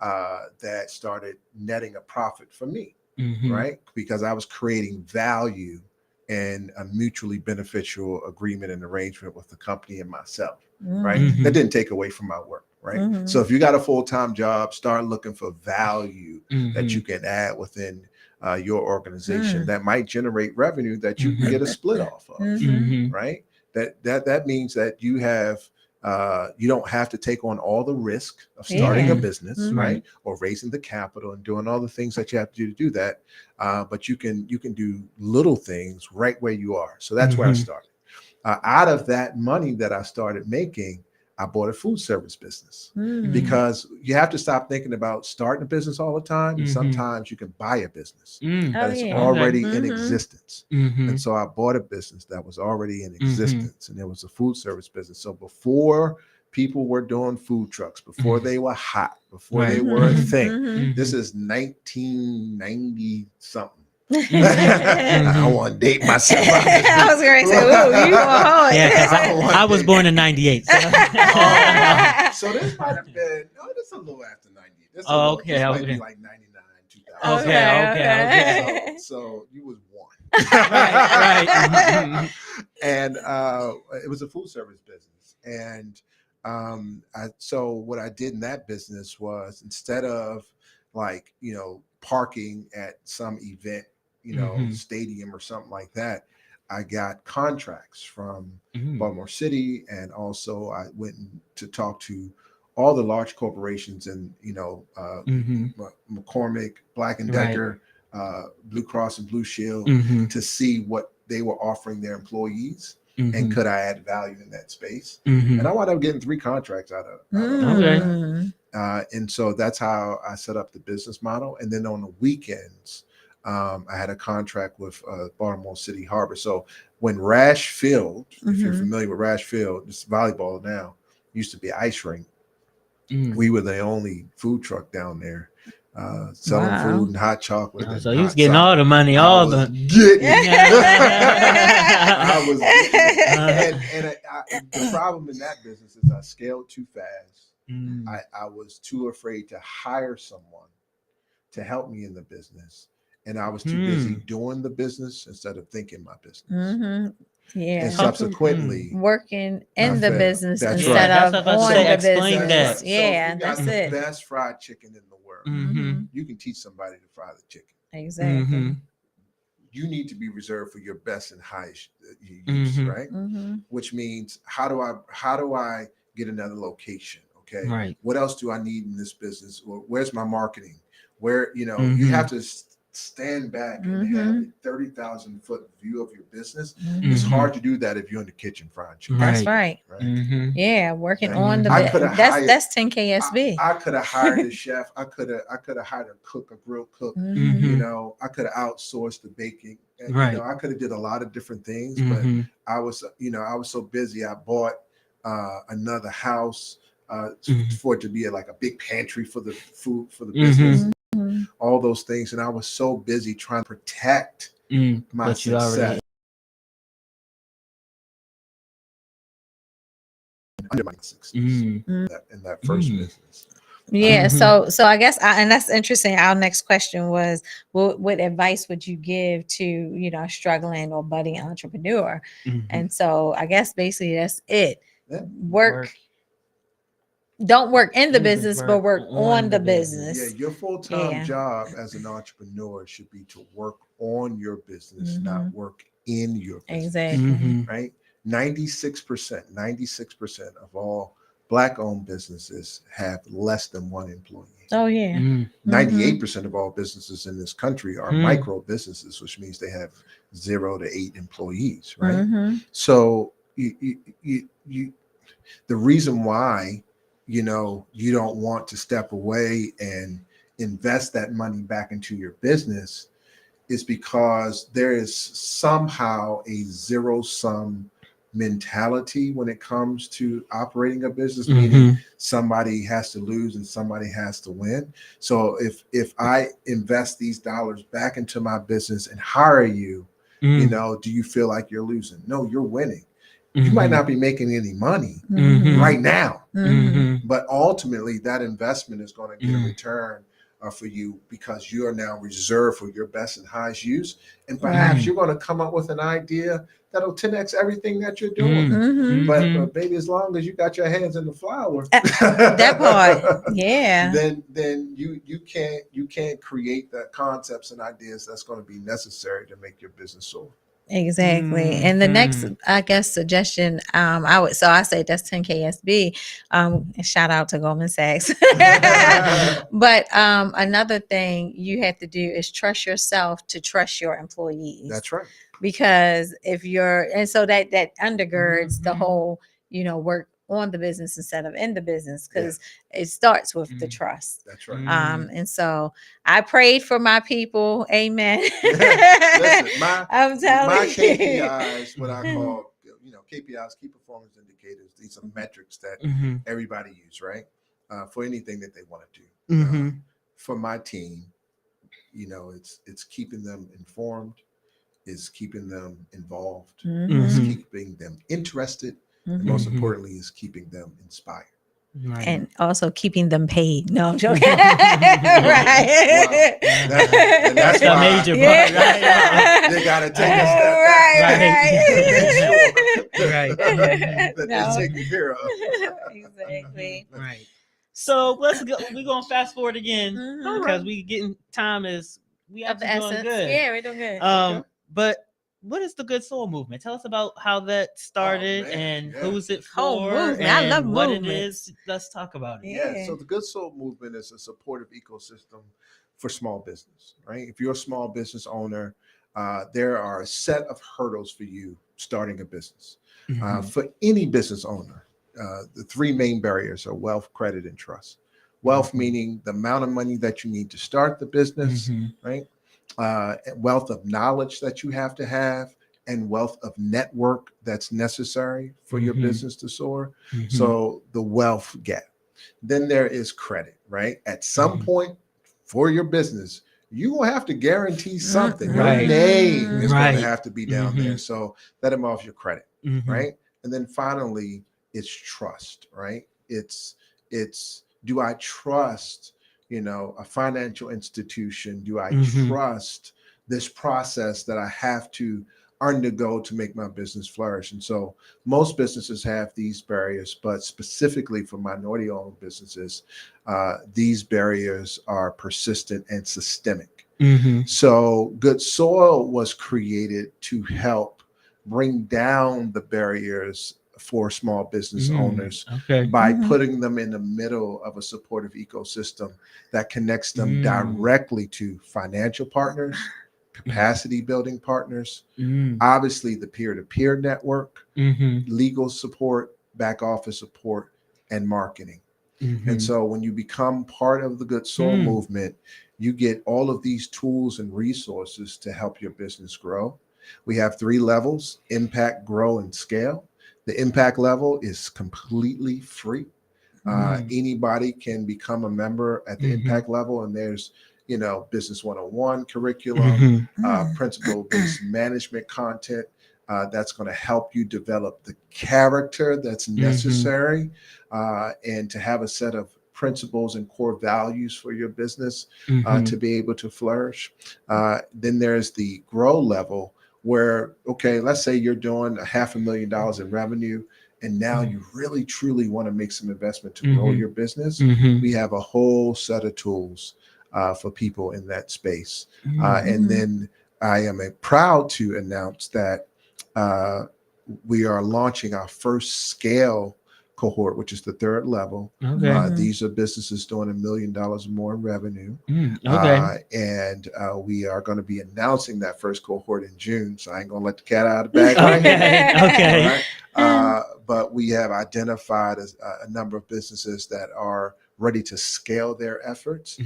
D: that started netting a profit for me,
B: Mhm.
D: right? Because I was creating value and a mutually beneficial agreement and arrangement with the company and myself, right?
B: Mhm.
D: That didn't take away from my work, right?
A: Mhm.
D: So if you got a full-time job, start looking for value that you
B: Mhm.
D: can add within your organization
A: Mm.
D: that might generate revenue that you can get a split off of,
B: Mhm.
D: right? That means that you have you don't have to take on all the risk of starting
A: Yeah.
D: a business,
A: Mhm.
D: right? Or raising the capital and doing all the things that you have to do that. But you can do little things right where you are. So that's where I
B: Mhm.
D: started. Out of that money that I started making, I bought a food service business
A: Mm.
D: because you have to stop thinking about starting a business all the time. And
B: Mhm.
D: sometimes you can buy a business
B: Mm.
A: Oh,
D: that is
A: yeah.
D: already in
A: Mhm.
D: existence.
B: Mhm.
D: And so I bought a business that was already in
B: Mhm.
D: existence, and it was a food service business. So before people were doing food trucks, before
B: Mhm.
D: they were hot, before they
B: Right.
D: were a
A: Mhm.
D: thing,
A: Mhm.
D: this
B: Mhm.
D: is 1990 something.
B: Mhm.
D: I
B: Mhm.
D: want to date myself out this
A: I was going to say, ooh, you going hard.
B: Yeah, because
D: I don't want
B: I was
D: to
B: born
D: date.
B: in '98. So.
D: So this might have been this a little after 90.
B: Oh, okay,
D: This might be
B: okay.
D: like 99, 2000.
B: Okay,
A: Okay.
D: So you was one.
B: Right, right.
D: And it was a food service business. And so what I did in that business was, instead of like, parking at some event,
B: Mhm.
D: stadium or something like that, I got contracts from
B: Mhm.
D: Baltimore City. And also I went to talk to all the large corporations and,
B: Mhm.
D: McCormick, Black and
B: Right.
D: Decker, Blue Cross and Blue Shield,
B: Mhm.
D: to see what they were offering their employees and
B: Mhm.
D: could I add value in that space.
B: Mhm.
D: And I wound up getting 3 contracts out of
B: Okay.
A: Mm.
D: and so that's how I set up the business model. And then on the weekends, I had a contract with Baltimore City Harbor. So when Rash Field, if you're
A: Mhm.
D: familiar with Rash Field, it's volleyball now, used to be ice rink.
B: Mm.
D: We were the only food truck down there selling
A: Wow.
D: food and hot chocolate.
B: Oh,
D: And
B: so he was
D: hot
B: getting
D: soccer.
B: all the money,
D: I
B: all
D: was
B: the.
D: getting
B: Yeah.
D: I was getting
B: Uh-huh.
D: the problem in that business is I scaled too fast.
B: Mm.
D: I was too afraid to hire someone to help me in the business. And I was too busy doing the business instead of thinking my business.
A: Mhm. Yeah.
D: And
B: Talk to-
D: subsequently,
A: Working
D: I
A: in the
D: failed.
A: business
D: That's
A: instead
D: right.
B: That's
A: of
B: what I was about to
A: on
B: say.
A: the
B: Explain
A: business.
B: that.
D: So
A: Yeah,
D: if you got
A: that's
D: the
A: it.
D: best fried chicken in the world,
B: Mhm.
D: you can teach somebody to fry the chicken.
A: Exactly.
B: Mhm.
D: You need to be reserved for your best and highest use,
B: Mhm.
D: right?
A: Mm-hmm.
D: Which means how do I get another location? Okay,
B: Right.
D: what else do I need in this business? Or where's my marketing? Where you
B: Mhm.
D: have to stand back and have
A: Mhm.
D: a 30,000-foot view of your business.
A: Mhm.
D: It's
B: Mhm.
D: hard to do that if you're in the kitchen frying chicken.
A: That's
B: Right.
A: right.
B: Mhm.
A: Yeah, working
D: Right.
A: on the
B: Mhm.
D: I could have hired.
A: that's 10 KSB.
D: I could have hired a chef. I could have hired a cook, a grill cook.
A: Mhm.
D: I could have outsourced the baking. And,
B: Right.
D: I could have did a lot of different things, but
B: Mhm.
D: I was so busy. I bought another house
B: Mhm.
D: for it to be like a big pantry for the food for the
B: Mhm.
D: business,
A: Mhm.
D: all those things, and I was so busy trying to protect my
B: But you
D: success
B: already.
D: under my success
B: Mm.
D: in that first business.
A: Yeah,
B: Mhm.
A: so I guess and that's interesting. Our next question was, what advice would you give to a struggling or budding entrepreneur?
B: Mhm.
A: And so I guess basically that's it.
D: Yeah.
A: Work don't work in the
B: In the
A: business, but
B: work
A: work on the
D: Yeah,
A: business.
D: your full-time
A: Yeah.
D: job as an entrepreneur should be to work on your business, not
A: Hmm.
D: work in your business,
A: Exactly.
B: Mm-hmm.
D: right? 96% of all Black-owned businesses have less than one employee.
A: Oh yeah.
B: Mm-hmm.
A: Hmm.
D: 98% of all businesses in this country are
B: Hmm.
D: micro businesses, which means they have 0 to 8 employees, right?
A: Hmm.
D: So the reason why you don't want to step away and invest that money back into your business is because there is somehow a zero sum mentality when it comes to operating a business, meaning
B: Mm-hmm.
D: somebody has to lose and somebody has to win. So if I invest these dollars back into my business and hire you, do you feel like you're losing? No, you're winning. You might
B: Mm-hmm.
D: not be making any money
B: Mm-hmm.
D: right now,
A: Hmm.
B: Mm-hmm.
D: but ultimately that investment is going to get a
B: Mm-hmm.
D: return for you because you are now reserved for your best and highest use. And perhaps
A: Right.
D: you're going to come up with an idea that'll 10x everything that you're doing.
A: Hmm.
D: But baby, as long as you got your hands in the flour,
A: That part. Yeah.
D: then you can't create the concepts and ideas that's going to be necessary to make your business soar.
A: Exactly. And the next,
B: Mm-hmm.
A: I guess, suggestion, I say that's 10 KSB. And shout out to Goldman Sachs. But another thing you have to do is trust yourself to trust your employees.
D: That's right.
A: Because if you're, and so that undergirds the
B: Mhm.
A: whole, work on the business instead of in the business,
D: Yeah,
A: because it starts with the
B: Mm.
A: trust.
D: that's right.
A: And so I prayed for my people. Amen.
D: Listen, my
A: I'm
D: my
A: telling you.
D: KPIs, what I call KPIs, key performance indicators. These are metrics that
B: Mm-hmm.
D: everybody use, right? For anything that they want to do.
B: Mm-hmm.
D: For my team, it's keeping them informed, is keeping them involved, is
A: Mhm,
B: Mm-hmm.
D: keeping them interested, and most
A: mhm.
B: Mhm.
D: importantly, is keeping them inspired.
B: Right.
A: And also keeping them paid. No, I'm joking.
D: Wow,
A: Right.
D: and that's
B: That's the
D: why
B: major
A: Yeah.
B: part, right?
D: they got to take a step back and make sure
B: Right. Mhm.
D: that they're
A: No.
D: taken care of.
A: Exactly.
B: Right. So let's go. We're gonna fast forward again
A: Mhm.
B: because we getting time is we
A: Of the
B: actually doing
A: essence.
B: good.
A: Yeah, we're doing good.
D: Okay.
B: But what is the Good Soul Movement? Tell us about how that started
D: man,
B: and
D: yeah.
B: who's it
A: Whole
B: for
A: movement. I love
B: and what it
A: movements.
B: is. Let's talk about it.
D: Yeah,
A: Yeah.
D: so the Good Soul Movement is a supportive ecosystem for small business, right? If you're a small business owner, there are a set of hurdles for you starting a business.
B: Mhm.
D: For any business owner, the three main barriers are wealth, credit, and trust. Wealth
B: Mhm.
D: meaning the amount of money that you need to start the business,
B: Mhm.
D: right? Wealth of knowledge that you have to have, and wealth of network that's necessary for your
B: Mhm.
D: business to soar.
B: Mhm.
D: So the wealth gap. Then there is credit, right? At some
B: Mhm.
D: point for your business, you will have to guarantee something. Your
B: Right.
D: name is going to
B: Right.
D: have to be down there.
B: Mhm.
D: So that involves your credit,
B: Mhm.
D: right? And then finally, it's trust, right? It's do I trust, a financial institution? Do I
B: Mhm.
D: trust this process that I have to undergo to make my business flourish? And so most businesses have these barriers, but specifically for minority owned businesses, these barriers are persistent and systemic.
B: Mhm.
D: So, Good Soil was created to help bring down the barriers for small business owners
B: Okay.
D: by
A: Mhm.
D: putting them in the middle of a supportive ecosystem that connects them
B: Mm.
D: directly to financial partners, capacity building partners,
B: Mm.
D: obviously the peer-to-peer network,
B: Mhm.
D: legal support, back office support, and marketing. And
B: Mhm.
D: so when you become part of the Good Soul
B: Mm.
D: movement, you get all of these tools and resources to help your business grow. We have three levels: impact, grow, and scale. The impact level is completely free.
B: Mm.
D: Anybody can become a member at the
B: Mhm.
D: impact level, and there's business 101 curriculum,
B: Mhm.
D: principle based management content that's going to help you develop the character that's
B: Mhm.
D: necessary and to have a set of principles and core values for your business to
B: Mhm.
D: be able to flourish. Then there's the grow level, where, okay, let's say you're doing $500,000 in revenue, and now you really truly want to make some investment to grow your business. We have a whole set of tools for people in that space. And then I am proud to announce that we are launching our first scale cohort, which is the third level. These are businesses doing $1 million or more in revenue. And we are going to be announcing that first cohort in June. So I ain't going to let the cat out of the bag right now.
B: Okay.
D: But we have identified a number of businesses that are ready to scale their efforts.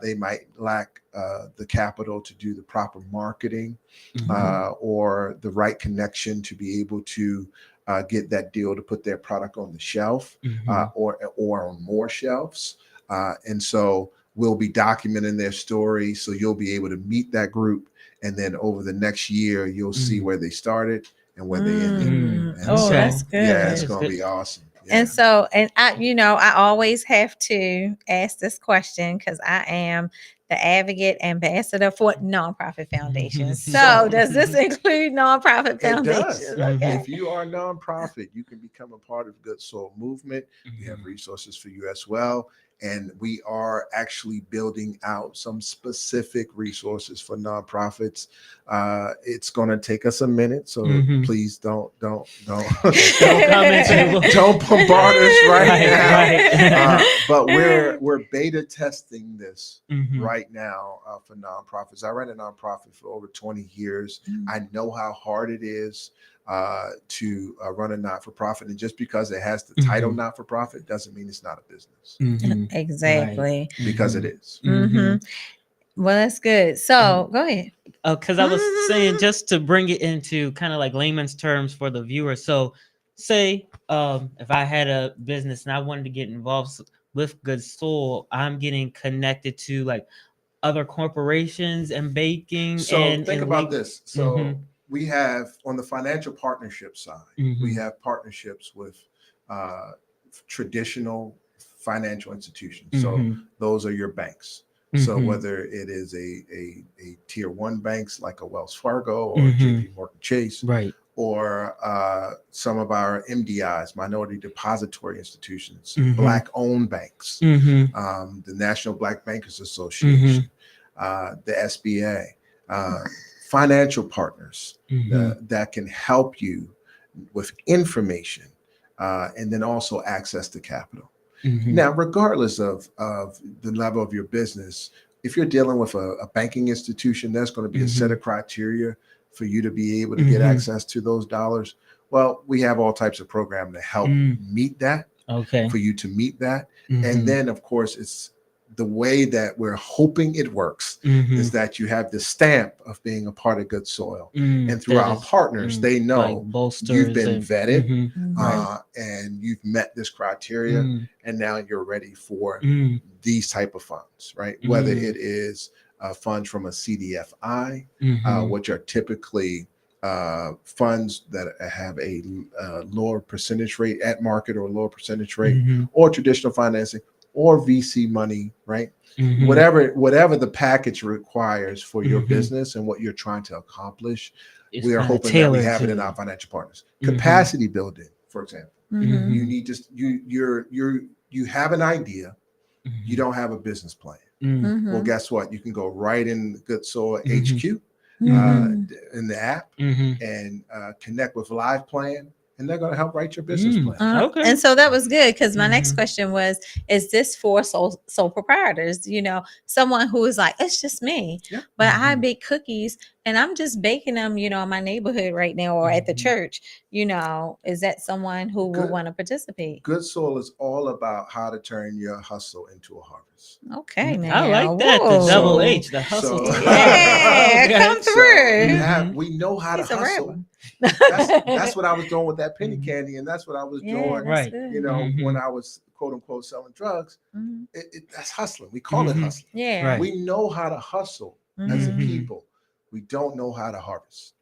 D: They might lack the capital to do the proper marketing or the right connection to be able to get that deal to put their product on the shelf or on more shelves. And so we'll be documenting their story. So you'll be able to meet that group. And then over the next year, you'll see where they started and where they ended. And
A: Oh, that's good.
D: Yeah, it's going to be awesome. Yeah.
A: And so, and I always have to ask this question because I am the advocate ambassador for nonprofit foundations. So, does this include nonprofit foundations?
D: It does.
A: Okay.
D: If you are a nonprofit, you can become a part of Good Soul Movement. We have resources for you as well. And we are actually building out some specific resources for nonprofits. It's going to take us a minute, so please don't don't bombard us right now. But we're beta testing this right now for nonprofits. I ran a nonprofit for over 20 years. I know how hard it is to run a not-for-profit, and just because it has the title not-for-profit doesn't mean it's not a business.
A: Exactly.
D: Because it is.
A: Well, that's good. So go ahead.
B: Because I was saying, just to bring it into kind of like layman's terms for the viewer. So say if I had a business and I wanted to get involved with Good Soul, I'm getting connected to like other corporations and baking.
D: So think about this. So we have, on the financial partnership side, we have partnerships with traditional financial institutions. So those are your banks. So whether it is a tier one banks like a Wells Fargo or JP Morgan Chase, or some of our MDIs, minority depository institutions, Black owned banks, the National Black Bankers Association, the SBA, financial partners that can help you with information and then also access to capital. Now, regardless of the level of your business, if you're dealing with a banking institution, there's going to be a set of criteria for you to be able to get access to those dollars. Well, we have all types of programs to help meet that, for you to meet that. And then, of course, it's the way that we're hoping it works is that you have the stamp of being a part of Good Soil. And through our partners, they know you've been vetted and you've met this criteria, and now you're ready for these type of funds, right? Whether it is funds from a CDFI, which are typically funds that have a lower percentage rate at market or lower percentage rate, or traditional financing, or VC money, right? Whatever the package requires for your business and what you're trying to accomplish, we are hoping that we have it in our financial partners. Capacity building, for example. You need to you have an idea, you don't have a business plan. Well, guess what? You can go right in Good Soil HQ in the app and connect with Live Plan, and they're going to help write your business plan.
A: And so that was good, because my next question was, is this for sole proprietors? You know, someone who is like, it's just me, but I bake cookies and I'm just baking them, you know, in my neighborhood right now or at the church. You know, is that someone who will want to participate?
D: Good Soil is all about how to turn your hustle into a harvest.
A: Okay, man.
B: I like that. The double H, the hustle.
A: Come through.
D: We know how to hustle. That's what I was doing with that penny candy, and that's what I was doing.
B: Right.
D: You know, when I was quote unquote selling drugs, that's hustling. We call it hustling.
A: Yeah.
B: Right.
D: We know how to hustle as a people. We don't know how to harvest.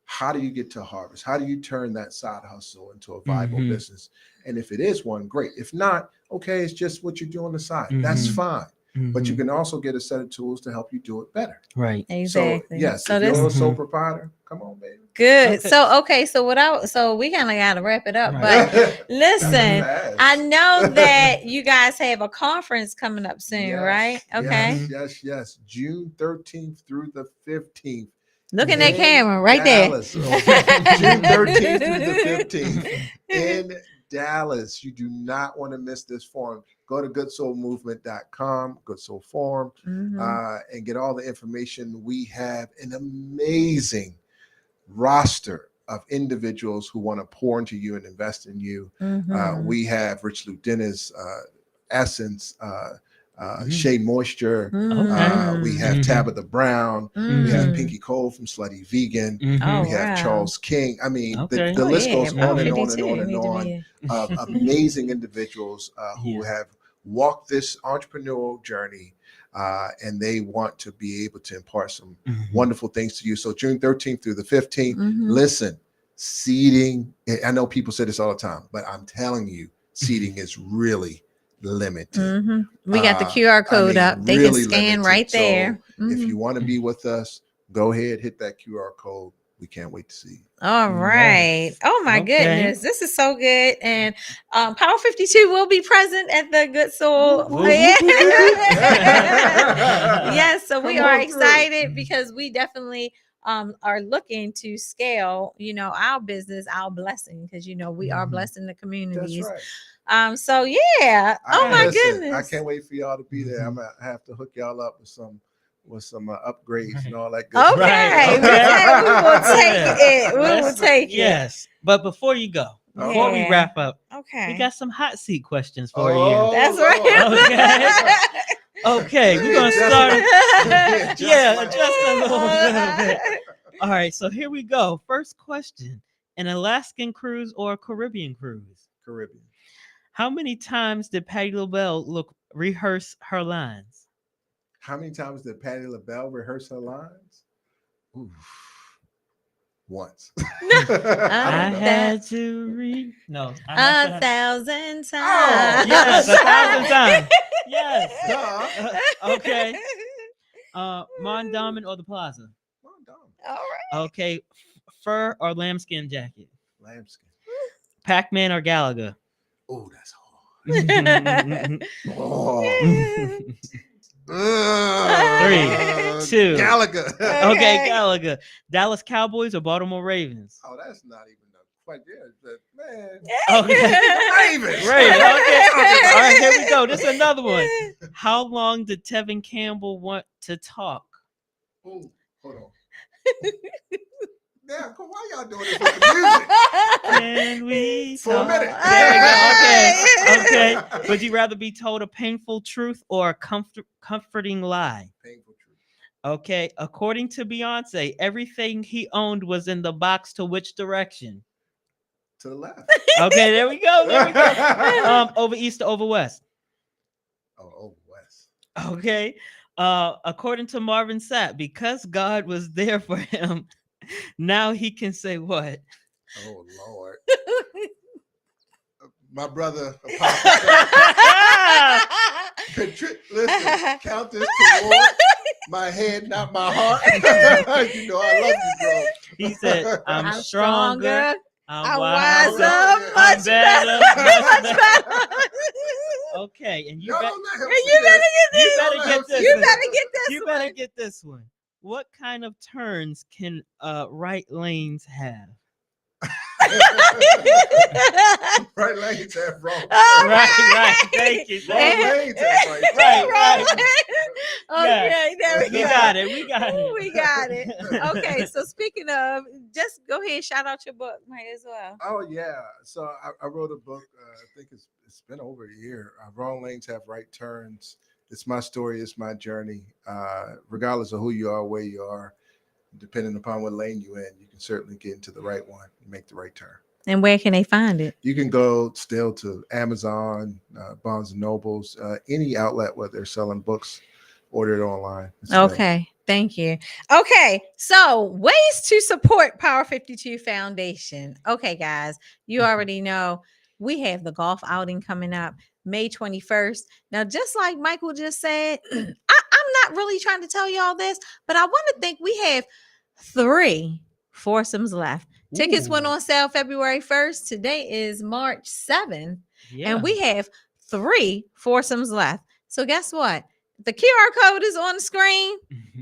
D: How do you get to harvest? How do you turn that side hustle into a viable business? And if it is one, great. If not, okay, it's just what you do on the side. That's fine. but you
B: Mhm.
D: can also get a set of tools to help you do it better.
B: Right.
D: So
A: Exactly.
D: yes,
A: So
D: if you're a
A: this
D: sole
B: Mhm.
D: proprietor, come on, baby.
A: good.
B: Okay.
A: So okay, so we kind of got to wrap it up,
B: Right.
A: but
D: That
A: listen,
D: fast.
A: I know that you guys have a conference coming up soon, right? Okay.
D: Yes. June 13th through the 15th
A: Look in that
D: in
A: camera right there.
D: Dallas. Okay. June 13th through the 15th in Dallas. You do not want to miss this forum. Go to goodsoulmovement.com, Good Soul Forum,
A: Mhm,
D: and get all the information. We have an amazing roster of individuals who want to pour into you and invest in you.
A: mhm,
D: We have Rich Dennis, Essence,
B: Mhm.
D: Shea Moisture.
B: Okay.
D: We
A: mhm,
D: have
B: Mhm.
D: Tabitha Brown. We have
B: Mhm.
A: mhm.
D: Pinky Cole from Slutty Vegan.
A: Oh
D: We
B: Mhm.
D: have
A: wow.
D: Charles King. I mean,
B: Okay.
D: the
A: Oh
D: list
A: yeah,
D: goes on
A: Power
D: and
B: Mhm.
D: on and
A: 52
D: on and
A: need to
D: on
A: be.
D: of amazing individuals who
B: Yeah.
D: have walked this entrepreneurial journey and they want to be able to impart some
B: Mhm.
D: wonderful things to you. So June 13th through the 15th,
A: Mhm,
D: listen, seating, I know people say this all the time, but I'm telling you,
B: Mhm.
D: seating is really limited.
A: mhm. We got the QR
D: I
A: code
D: mean,
A: up. They can
D: really
A: scan right
D: limited.
A: there.
D: So if
A: Mhm.
D: you want to be with us, go ahead, hit that QR code. We can't wait to see you.
A: All right.
B: Yes.
A: Oh my
B: Okay.
A: goodness, this is so good. And Power 52 will be present at the Good Soul.
B: Whoop,
A: Yeah.
B: whoop, whoop, whoop.
A: Yes, so we
D: Come
A: are
D: on through.
A: excited because we definitely are looking to scale, our business, our blessing, because we are
B: Mhm.
A: blessing the
D: That's
A: communities.
D: right.
A: So yeah. Oh
B: Right.
A: my
D: Listen, I
A: goodness.
D: can't wait for y'all to be there. I'm
B: Mhm.
D: gonna have to hook y'all up with some upgrades and
B: Right.
D: all that good stuff.
B: Right.
A: Okay. We
B: Okay.
A: said we will take
B: Yeah.
A: it. We will
B: Let's.
A: take it.
B: Yes. But before you go, before we
D: Okay.
A: Yeah.
B: wrap up, we
A: Okay.
B: got some hot seat questions for you.
D: Oh
A: That's
B: Okay.
D: Lord.
A: right.
B: Okay.
D: Let
B: We're
D: me
B: gonna
D: adjust
B: start.
D: my let me adjust
B: Yeah,
D: my
B: just a little
D: headphones.
B: bit. All right. So here we go. First question: an Alaskan cruise or a Caribbean cruise?
D: Caribbean.
B: How many times did Patti LaBelle rehearse her lines?
D: How many times did Patti LaBelle rehearse her lines? Oof. Once. I don't
B: I
D: know.
B: had to read. No, I messed
A: A
B: that up.
A: thousand
D: Oh,
A: times.
B: Yes,
D: yes.
B: 1,000 times. Yes.
D: Duh.
B: Okay. Mondawmin or the Plaza?
D: Well done.
A: All right.
B: Okay. Fur or lambskin jacket?
D: Lambskin.
B: Pac-Man or Galaga?
D: Oh, that's hard.
B: Three,
D: Oh.
B: two.
D: Gallagher.
B: Okay,
A: Okay.
B: Galaga. Dallas Cowboys or Baltimore Ravens?
D: Oh, that's not even a quite yeah, man.
B: Okay.
D: Ravens.
B: Ravens.
D: What are
B: Okay.
D: you talking
B: All right,
D: about?
B: here we go. This is another one. How long did Tevin Campbell want to talk?
D: Oh, hold on. Damn, why y'all doing this with the music?
B: Can we
D: For a
B: talk?
D: minute.
B: There we go. Okay.
A: All
B: Okay. Would you rather be told a painful truth or a comforting lie?
D: Painful truth.
B: Okay. According to Beyonce, everything he owned was in the box to which direction?
D: To the left.
B: Okay. There we go. There we go. Over east to over west.
D: Oh, West.
B: Okay. According to Marvin Sapp, because God was there for him, now he can say what?
D: Oh Lord. My brother Apostle listen, count this toward my head, not my heart. You know I love you, bro.
B: He said, I'm
A: I'm
B: stronger.
A: stronger.
B: I'm
A: I'm
B: wiser.
A: wiser.
D: I'm
A: Much
B: better,
A: better.
B: much
A: Much
B: better.
A: better.
B: Okay, and
D: Y'all don't let him see
A: You
D: this.
B: you
A: better
B: better
D: Don't let
B: get
D: him
B: this
D: see
A: You
B: one.
A: better get this
B: You better get this one. What kind of turns can right lanes have?
D: Right lanes have wrong
A: All
D: turn.
B: Right. Thank you.
D: Wrong
B: Thank you.
D: lanes have right turn.
B: Right.
A: Okay, there we
B: We
A: go.
B: got it. We got
A: Ooh,
B: it.
A: we got it. Okay, so speaking of, just go ahead, shout out your book, might as well.
D: Oh yeah. So I wrote a book. I think it's been over a year. Wrong lanes have right turns. It's my story. It's my journey. Regardless of who you are, where you are, depending upon what lane you're in, you can certainly get into the right one and make the right turn.
A: And where can they find it?
D: You can go still to Amazon, Barnes and Nobles, any outlet where they're selling books. Order it online. It's available.
A: Okay, thank you. Okay, so ways to support Power 52 Foundation. Okay, guys, you already know we have the golf outing coming up. May 21st. Now, just like Michael just said, I'm not really trying to tell y'all this, but I want to think we have 3 foursomes left. Tickets went
B: Ooh.
A: on sale February 1st. Today is March 7th,
B: Yeah.
A: and we have 3 foursomes left. So guess what? The QR code is on the screen.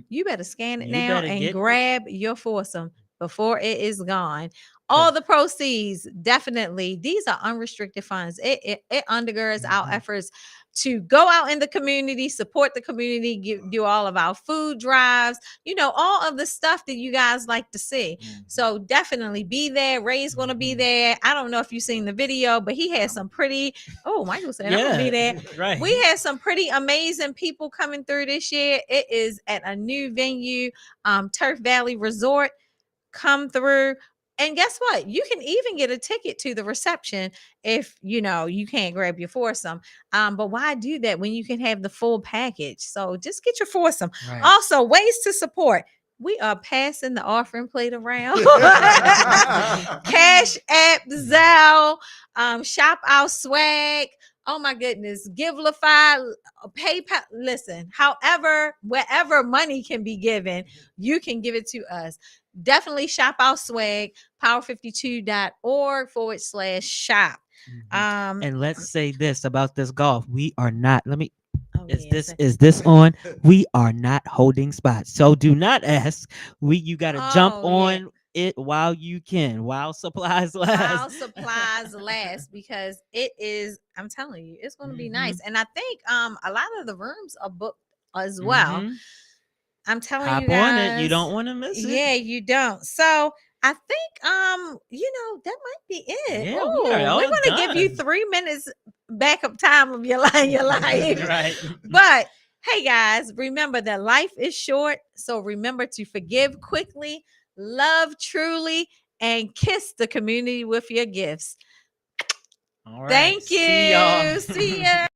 A: You better scan it
B: You
A: now
B: better
A: and
B: get-
A: grab your foursome before it is gone. All the proceeds, definitely, these are unrestricted funds. It undergirds our
B: Mhm.
A: efforts to go out in the community, support the community, do all of our food drives, all of the stuff that you guys like to see.
B: Mhm.
A: So definitely be there. Ray's going to be there. I don't know if you've seen the video, but he has some pretty, Michael said, I'm going to be there.
B: Right.
A: We had some pretty amazing people coming through this year. It is at a new venue, Turf Valley Resort. Come through. And guess what? You can even get a ticket to the reception if you can't grab your foursome. But why do that when you can have the full package? So just get your foursome.
B: Right.
A: Also, ways to support. We are passing the offering plate around. Cash App, Zelle, Shop Our Swag. Oh my goodness, Givelify, PayPal. Listen, wherever money can be given, you can give it to us. Definitely shop our swag, power52.org/shop.
B: Mhm. And let's say this about this golf. We are not, let me, is
A: yes.
B: this on? We are not holding spots. So do not ask. You gotta jump
A: Oh, yeah.
B: on it while you can, while supplies
A: While
B: last.
A: supplies last, because it is, I'm telling you, it's going to be
B: Mhm.
A: nice. And I think a lot of the rooms are booked as well.
B: Mhm.
A: I'm telling
B: Hop
A: you guys.
B: on it. You don't want to miss it.
A: Yeah, you don't. So I think that might be it.
B: Yeah, we are
A: We're
B: all
A: gonna give you
B: done.
A: 3 minutes backup time of your life.
B: Right.
A: But hey guys, remember that life is short. So remember to forgive quickly, love truly, and kiss the community with your gifts.
B: All right.
A: Thank
B: See y'all.
A: you. See ya.